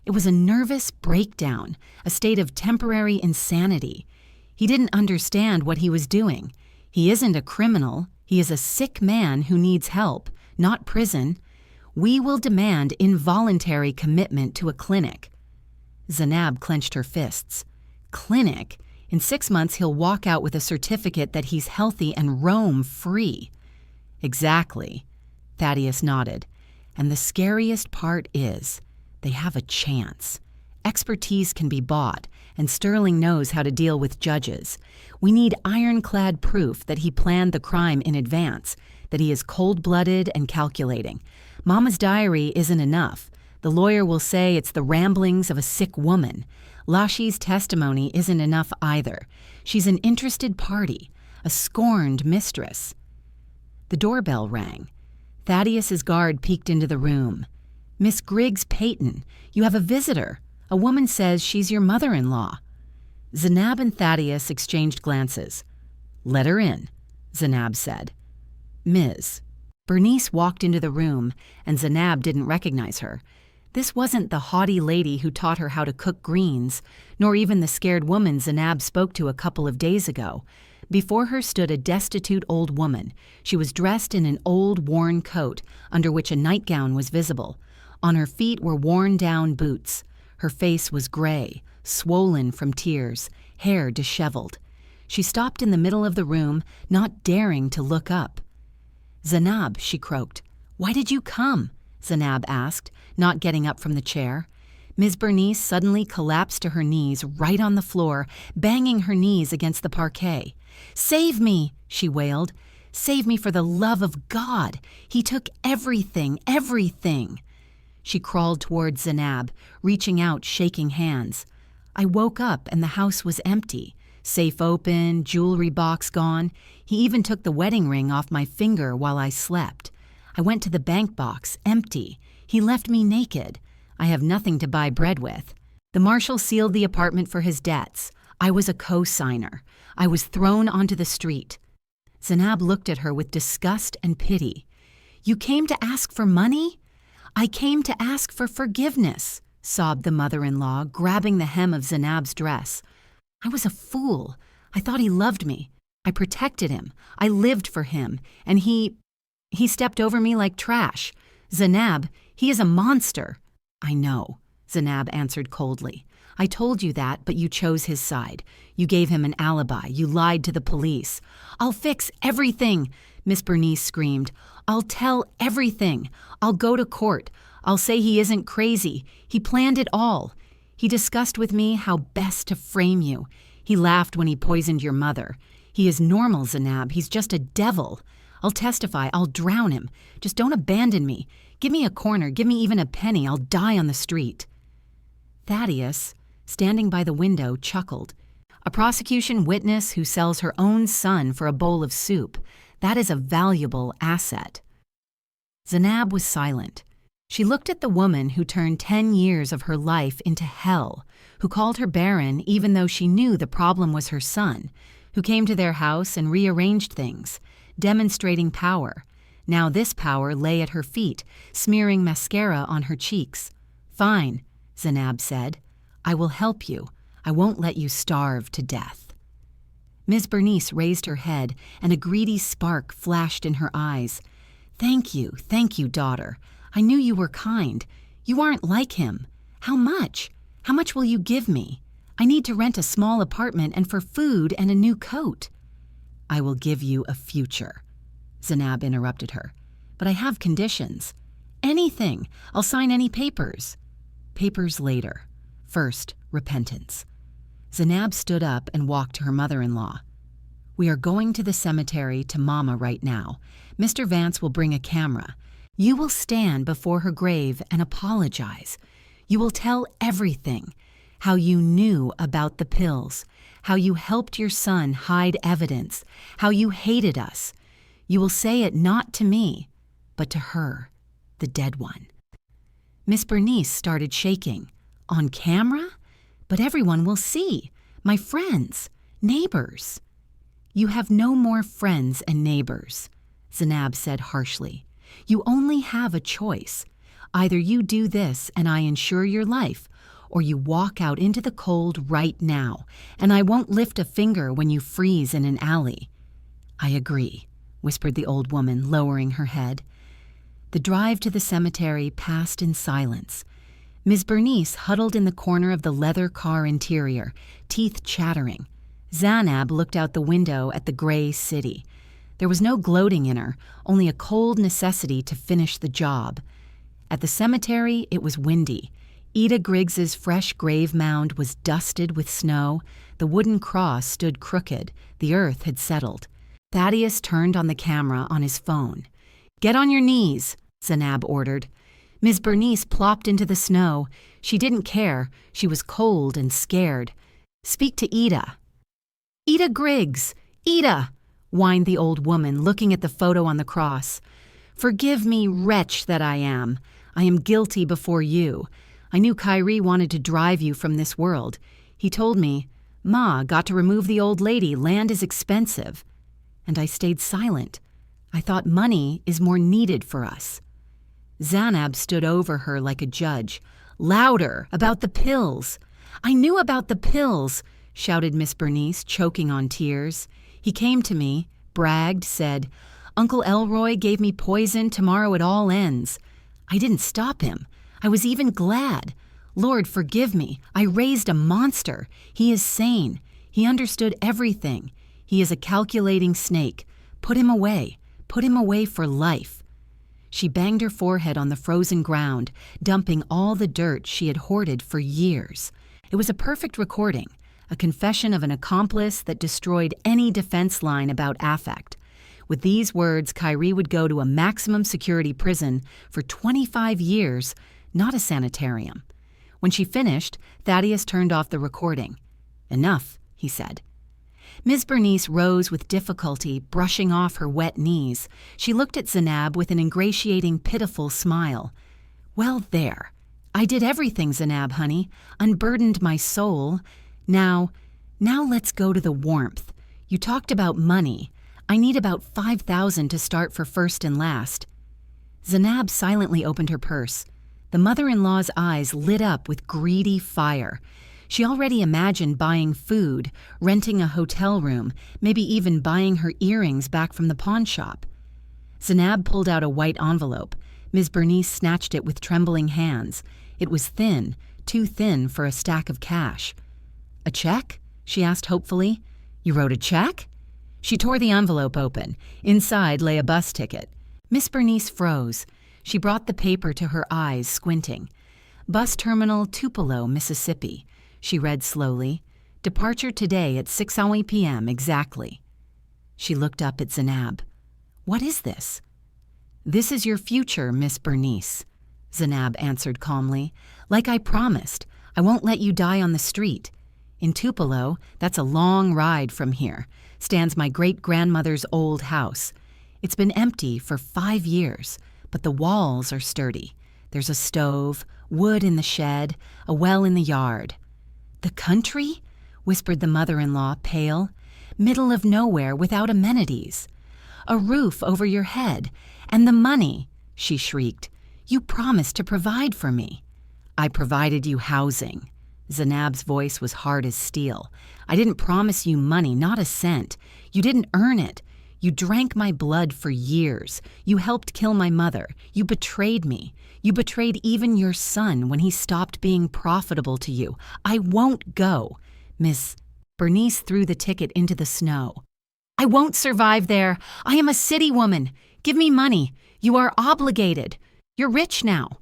It was a nervous breakdown, a state of temporary insanity. He didn't understand what he was doing. He isn't a criminal. He is a sick man who needs help, not prison. We will demand involuntary commitment to a clinic." Zainab clenched her fists. "Clinic? In 6 months he'll walk out with a certificate that he's healthy and roam free." "Exactly." Thaddeus nodded. "And the scariest part is, they have a chance. Expertise can be bought, and Sterling knows how to deal with judges. We need ironclad proof that he planned the crime in advance, that he is cold-blooded and calculating. Mama's diary isn't enough. The lawyer will say it's the ramblings of a sick woman. Lashi's testimony isn't enough either. She's an interested party, a scorned mistress." The doorbell rang. Thaddeus's guard peeked into the room. "Miss Griggs Peyton, you have a visitor. A woman says she's your mother-in-law." Zainab and Thaddeus exchanged glances. "Let her in," Zainab said. "Ms." Bernice walked into the room, and Zainab didn't recognize her. This wasn't the haughty lady who taught her how to cook greens, nor even the scared woman Zainab spoke to a couple of days ago. Before her stood a destitute old woman. She was dressed in an old, worn coat, under which a nightgown was visible. On her feet were worn-down boots. Her face was gray, swollen from tears, hair disheveled. She stopped in the middle of the room, not daring to look up. "Zainab," she croaked. "Why did you come?" Zainab asked, not getting up from the chair. Ms. Bernice suddenly collapsed to her knees right on the floor, banging her knees against the parquet. "Save me!" she wailed. "Save me for the love of God! He took everything, everything!" She crawled toward Zainab, reaching out, shaking hands. "I woke up and the house was empty. Safe open, jewelry box gone. He even took the wedding ring off my finger while I slept. I went to the bank box, empty. He left me naked. I have nothing to buy bread with. The marshal sealed the apartment for his debts. I was a co-signer. I was thrown onto the street." Zainab looked at her with disgust and pity. "You came to ask for money?" "I came to ask for forgiveness," sobbed the mother-in-law, grabbing the hem of Zainab's dress. "I was a fool. I thought he loved me. I protected him. I lived for him. And he stepped over me like trash. Zainab, he is a monster." "I know," Zainab answered coldly. "I told you that, but you chose his side. You gave him an alibi. You lied to the police." "I'll fix everything," Miss Bernice screamed. "I'll tell everything. I'll go to court. I'll say he isn't crazy. He planned it all. He discussed with me how best to frame you. He laughed when he poisoned your mother. He is normal, Zainab. He's just a devil. I'll testify. I'll drown him. Just don't abandon me. Give me a corner. Give me even a penny. I'll die on the street." Thaddeus, standing by the window, chuckled. "A prosecution witness who sells her own son for a bowl of soup. That is a valuable asset." Zainab was silent. She looked at the woman who turned 10 years of her life into hell, who called her barren even though she knew the problem was her son, who came to their house and rearranged things, demonstrating power. Now this power lay at her feet, smearing mascara on her cheeks. "Fine," Zainab said. "I will help you. I won't let you starve to death." Ms. Bernice raised her head, and a greedy spark flashed in her eyes. Thank you, daughter. I knew you were kind. You aren't like him. How much? How much will you give me? I need to rent a small apartment and for food and a new coat." "I will give you a future," Zainab interrupted her. "But I have conditions." "Anything. I'll sign any papers." "Papers later. First, repentance." Zainab stood up and walked to her mother-in-law. "We are going to the cemetery to Mama right now. Mr. Vance will bring a camera. You will stand before her grave and apologize. You will tell everything. How you knew about the pills. How you helped your son hide evidence. How you hated us. You will say it not to me, but to her, the dead one." Miss Bernice started shaking. "On camera? But everyone will see. My friends, neighbors." "You have no more friends and neighbors," Zainab said harshly. "You only have a choice. Either you do this and I ensure your life, or you walk out into the cold right now, and I won't lift a finger when you freeze in an alley." "I agree," whispered the old woman, lowering her head. The drive to the cemetery passed in silence. Ms. Bernice huddled in the corner of the leather car interior, teeth chattering. Zanab looked out the window at the gray city. There was no gloating in her, only a cold necessity to finish the job. At the cemetery, it was windy. Ida Griggs's fresh grave mound was dusted with snow. The wooden cross stood crooked. The earth had settled. Thaddeus turned on the camera on his phone. "Get on your knees," Zanab ordered. Ms. Bernice plopped into the snow. She didn't care. She was cold and scared. "Speak to Ida." "Ida Griggs! Ida!" whined the old woman, looking at the photo on the cross. "Forgive me, wretch that I am. I am guilty before you. I knew Kyrie wanted to drive you from this world. He told me, 'Ma, got to remove the old lady. Land is expensive.' And I stayed silent. I thought money is more needed for us." Zanab stood over her like a judge. "Louder, about the pills." "I knew about the pills," shouted Miss Bernice, choking on tears. "He came to me, bragged, said, 'Uncle Elroy gave me poison, tomorrow it all ends.' I didn't stop him. I was even glad. Lord, forgive me. I raised a monster. He is sane. He understood everything. He is a calculating snake. Put him away. Put him away for life." She banged her forehead on the frozen ground, dumping all the dirt she had hoarded for years. It was a perfect recording, a confession of an accomplice that destroyed any defense line about affect. With these words, Kyrie would go to a maximum security prison for 25 years, not a sanitarium. When she finished, Thaddeus turned off the recording. "Enough," he said. Ms. Bernice rose with difficulty, brushing off her wet knees. She looked at Zanab with an ingratiating, pitiful smile. "Well, there. I did everything, Zanab, honey. Unburdened my soul. Now let's go to the warmth. You talked about money. I need about 5,000 to start for first and last." Zanab silently opened her purse. The mother-in-law's eyes lit up with greedy fire. She already imagined buying food, renting a hotel room, maybe even buying her earrings back from the pawn shop. Zanab pulled out a white envelope. Ms. Bernice snatched it with trembling hands. It was thin, too thin for a stack of cash. "A check?" she asked hopefully. "You wrote a check?" She tore the envelope open. Inside lay a bus ticket. Miss Bernice froze. She brought the paper to her eyes, squinting. "Bus terminal Tupelo, Mississippi," she read slowly. "Departure today at 6:00 p.m. exactly." She looked up at Zanab. "What is this?" "This is your future, Miss Bernice," Zanab answered calmly. "Like I promised, I won't let you die on the street. In Tupelo, that's a long ride from here, stands my great-grandmother's old house. It's been empty for 5 years, but the walls are sturdy. There's a stove, wood in the shed, a well in the yard." "The country?" whispered the mother-in-law, pale. "Middle of nowhere without amenities." "A roof over your head. And the money," she shrieked. "You promised to provide for me." "I provided you housing." Zanab's voice was hard as steel. "I didn't promise you money, not a cent. You didn't earn it. You drank my blood for years. You helped kill my mother. You betrayed me. You betrayed even your son when he stopped being profitable to you. I won't go." Miss Bernice threw the ticket into the snow. "I won't survive there. I am a city woman. Give me money. You are obligated. You're rich now."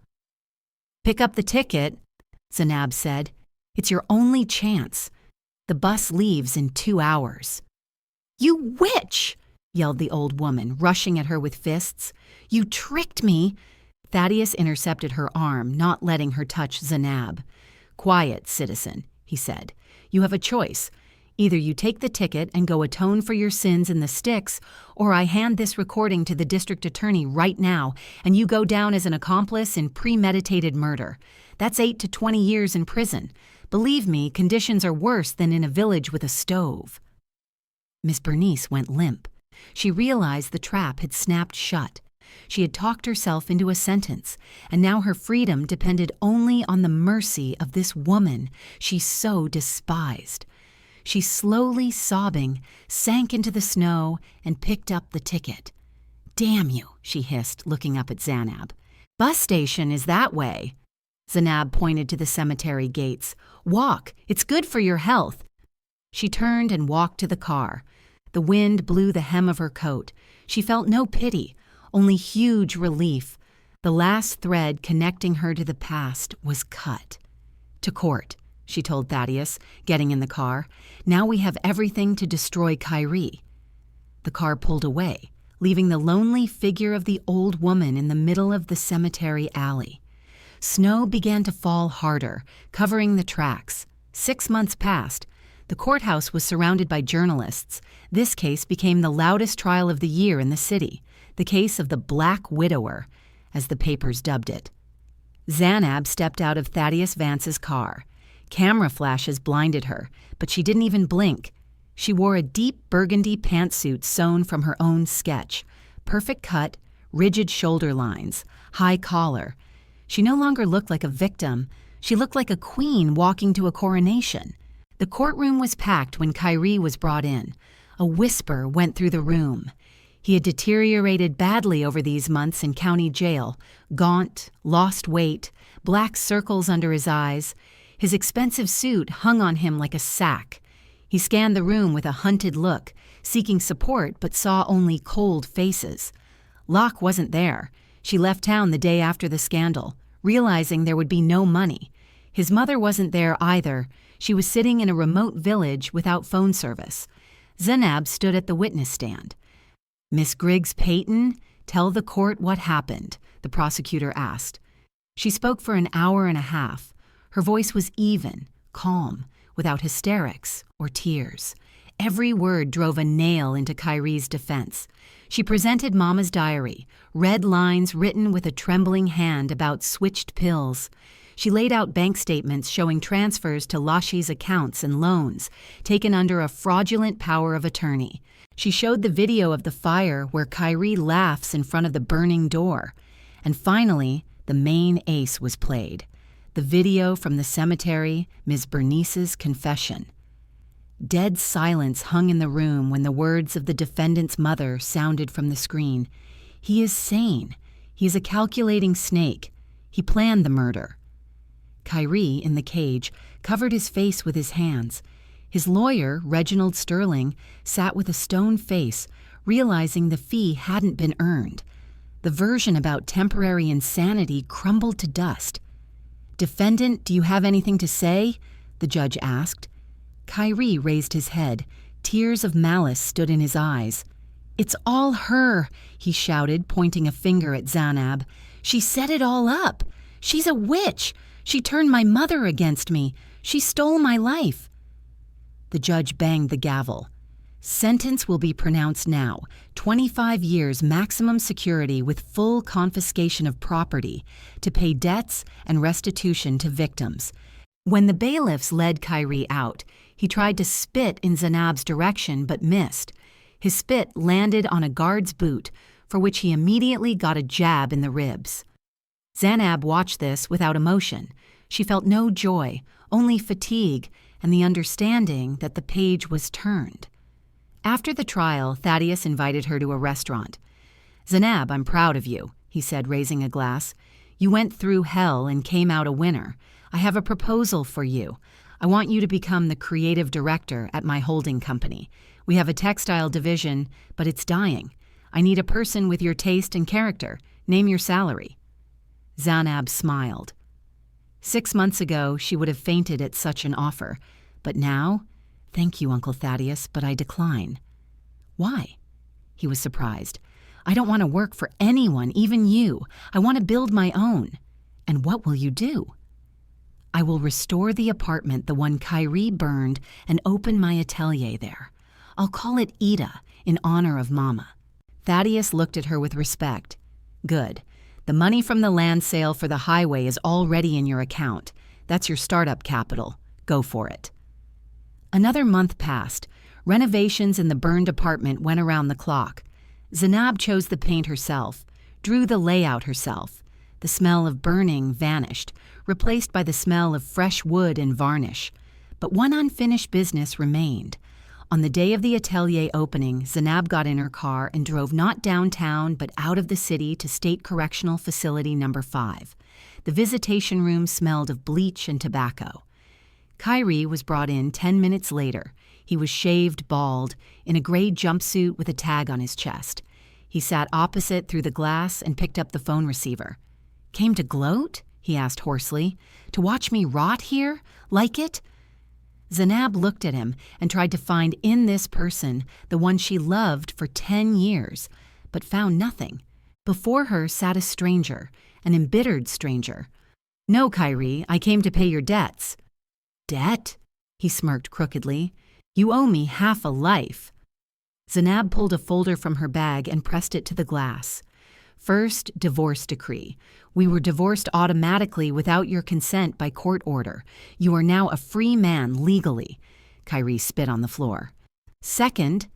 "Pick up the ticket," Zanab said. "It's your only chance. The bus leaves in 2 hours." "You witch!" yelled the old woman, rushing at her with fists. "You tricked me!" Thaddeus intercepted her arm, not letting her touch Zanab. "Quiet, citizen," he said. "You have a choice. Either you take the ticket and go atone for your sins in the sticks, or I hand this recording to the district attorney right now, and you go down as an accomplice in premeditated murder. That's 8 to 20 years in prison. Believe me, conditions are worse than in a village with a stove." Miss Bernice went limp. She realized the trap had snapped shut. She had talked herself into a sentence, and now her freedom depended only on the mercy of this woman she so despised. She, slowly sobbing, sank into the snow and picked up the ticket. Damn you, she hissed, looking up at Zanab. Bus station is that way. Zanab pointed to the cemetery gates. Walk, it's good for your health. She turned and walked to the car. The wind blew the hem of her coat. She felt no pity, only huge relief. The last thread connecting her to the past was cut. To court, she told Thaddeus, getting in the car. Now we have everything to destroy Kyrie. The car pulled away, leaving the lonely figure of the old woman in the middle of the cemetery alley. Snow began to fall harder, covering the tracks. 6 months passed. The courthouse was surrounded by journalists. This case became the loudest trial of the year in the city, the case of the Black Widower, as the papers dubbed it. Zanab stepped out of Thaddeus Vance's car. Camera flashes blinded her, but she didn't even blink. She wore a deep burgundy pantsuit sewn from her own sketch. Perfect cut, rigid shoulder lines, high collar. She no longer looked like a victim. She looked like a queen walking to a coronation. The courtroom was packed when Kyrie was brought in. A whisper went through the room. He had deteriorated badly over these months in county jail. Gaunt, lost weight, black circles under his eyes. His expensive suit hung on him like a sack. He scanned the room with a hunted look, seeking support but saw only cold faces. Locke wasn't there. She left town the day after the scandal, realizing there would be no money. His mother wasn't there either. She was sitting in a remote village without phone service. Zanab stood at the witness stand. Miss Griggs-Peyton, tell the court what happened, the prosecutor asked. She spoke for an hour and a half. Her voice was even, calm, without hysterics or tears. Every word drove a nail into Kyrie's defense. She presented Mama's diary, red lines written with a trembling hand about switched pills. She laid out bank statements showing transfers to Lashi's accounts and loans, taken under a fraudulent power of attorney. She showed the video of the fire where Kyrie laughs in front of the burning door. And finally, the main ace was played. The video from the cemetery, Ms. Bernice's confession. Dead silence hung in the room when the words of the defendant's mother sounded from the screen. He is sane. He is a calculating snake. He planned the murder. Kyrie, in the cage, covered his face with his hands. His lawyer, Reginald Sterling, sat with a stone face, realizing the fee hadn't been earned. The version about temporary insanity crumbled to dust. "Defendant, do you have anything to say?" the judge asked. Kyrie raised his head. Tears of malice stood in his eyes. "It's all her," he shouted, pointing a finger at Zanab. "She set it all up. She's a witch. She turned my mother against me. She stole my life." The judge banged the gavel. "Sentence will be pronounced now. 25 years maximum security with full confiscation of property to pay debts and restitution to victims." When the bailiffs led Kyrie out, he tried to spit in Zanab's direction but missed. His spit landed on a guard's boot, for which he immediately got a jab in the ribs. Zanab watched this without emotion. She felt no joy, only fatigue, and the understanding that the page was turned. After the trial, Thaddeus invited her to a restaurant. "Zanab, I'm proud of you," he said, raising a glass. "You went through hell and came out a winner. I have a proposal for you. I want you to become the creative director at my holding company. We have a textile division, but it's dying. I need a person with your taste and character. Name your salary." Zanab smiled. 6 months ago, she would have fainted at such an offer. But now, "Thank you, Uncle Thaddeus, but I decline." "Why?" He was surprised. "I don't want to work for anyone, even you. I want to build my own." "And what will you do?" "I will restore the apartment, the one Kyrie burned, and open my atelier there. I'll call it Ida, in honor of Mama." Thaddeus looked at her with respect. "Good. The money from the land sale for the highway is already in your account. That's your startup capital. Go for it." Another month passed. Renovations in the burned apartment went around the clock. Zanab chose the paint herself, drew the layout herself. The smell of burning vanished, replaced by the smell of fresh wood and varnish. But one unfinished business remained. On the day of the atelier opening, Zainab got in her car and drove not downtown but out of the city to State Correctional Facility number 5. The visitation room smelled of bleach and tobacco. Kyrie was brought in 10 minutes later. He was shaved bald, in a gray jumpsuit with a tag on his chest. He sat opposite through the glass and picked up the phone receiver. "Came to gloat?" he asked hoarsely. "To watch me rot here? Like it?" Zainab looked at him and tried to find in this person the one she loved for 10 years, but found nothing. Before her sat a stranger, an embittered stranger. "No, Kyrie, I came to pay your debts." "Debt?" He smirked crookedly. "You owe me half a life." Zainab pulled a folder from her bag and pressed it to the glass. "First, divorce decree. We were divorced automatically without your consent by court order. You are now a free man legally." Kyrie spit on the floor. "Second,"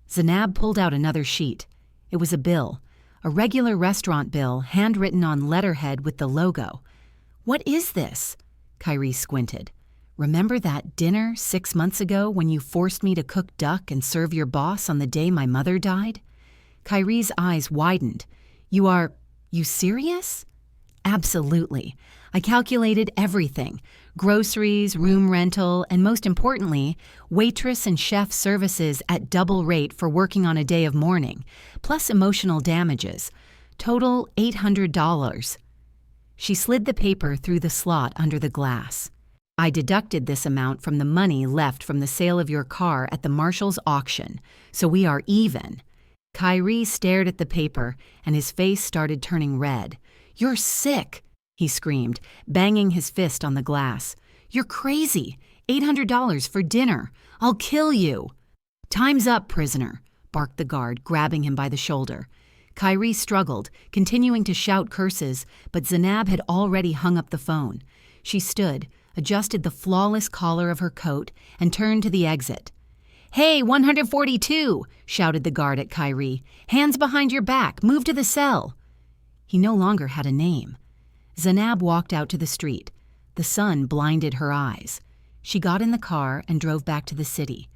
Zainab pulled out another sheet. It was a bill, a regular restaurant bill handwritten on letterhead with the logo. "What is this?" Kyrie squinted. "Remember that dinner 6 months ago when you forced me to cook duck and serve your boss on the day my mother died?" Kyrie's eyes widened. You serious?" "Absolutely. I calculated everything. Groceries, room rental, and most importantly, waitress and chef services at double rate for working on a day of mourning, plus emotional damages. Total $800. She slid the paper through the slot under the glass. "I deducted this amount from the money left from the sale of your car at the Marshall's auction, so we are even." Kyrie stared at the paper, and his face started turning red. "You're sick," he screamed, banging his fist on the glass. "You're crazy. $800 for dinner. I'll kill you." "Time's up, prisoner," barked the guard, grabbing him by the shoulder. Kyrie struggled, continuing to shout curses, but Zainab had already hung up the phone. She stood, adjusted the flawless collar of her coat, and turned to the exit. "Hey, 142!" shouted the guard at Kyrie. "Hands behind your back. Move to the cell." He no longer had a name. Zainab walked out to the street. The sun blinded her eyes. She got in the car and drove back to the city.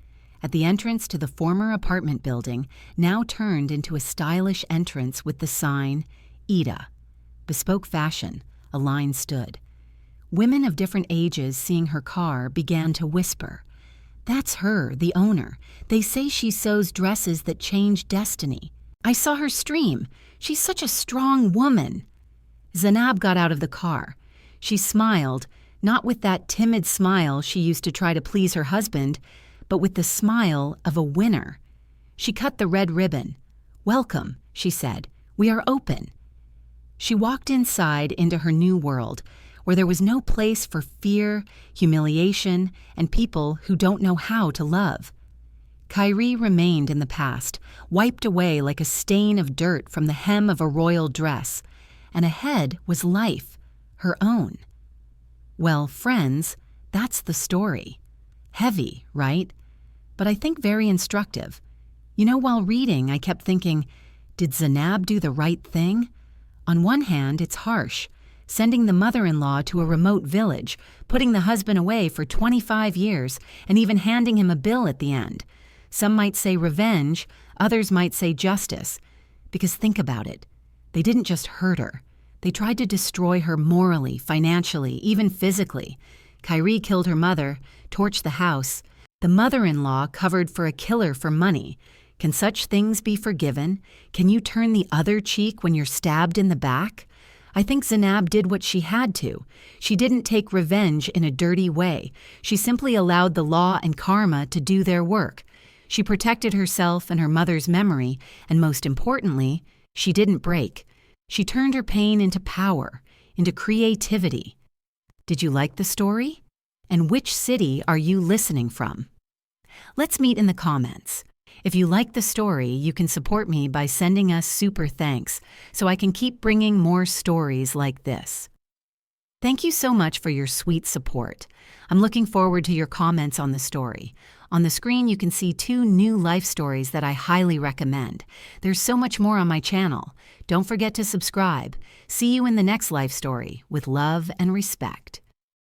At the entrance to the former apartment building, now turned into a stylish entrance with the sign, Ida. Bespoke fashion, a line stood. Women of different ages seeing her car began to whisper. "That's her, the owner. They say she sews dresses that change destiny. I saw her stream. She's such a strong woman." Zainab got out of the car. She smiled, not with that timid smile she used to try to please her husband, but with the smile of a winner. She cut the red ribbon. "Welcome," she said. "We are open." She walked inside into her new world, where there was no place for fear, humiliation, and people who don't know how to love. Kyrie remained in the past, wiped away like a stain of dirt from the hem of a royal dress, and ahead was life, her own. Well, friends, that's the story. Heavy, right? But I think very instructive. You know, while reading, I kept thinking, did Zainab do the right thing? On one hand, it's harsh, sending the mother-in-law to a remote village, putting the husband away for 25 years, and even handing him a bill at the end. Some might say revenge, others might say justice. Because think about it. They didn't just hurt her. They tried to destroy her morally, financially, even physically. Kyrie killed her mother, torched the house. The mother-in-law covered for a killer for money. Can such things be forgiven? Can you turn the other cheek when you're stabbed in the back? I think Zainab did what she had to. She didn't take revenge in a dirty way. She simply allowed the law and karma to do their work. She protected herself and her mother's memory, and most importantly, she didn't break. She turned her pain into power, into creativity. Did you like the story? And which city are you listening from? Let's meet in the comments. If you like the story, you can support me by sending us super thanks so I can keep bringing more stories like this. Thank you so much for your sweet support. I'm looking forward to your comments on the story. On the screen, you can see 2 new life stories that I highly recommend. There's so much more on my channel. Don't forget to subscribe. See you in the next life story with love and respect.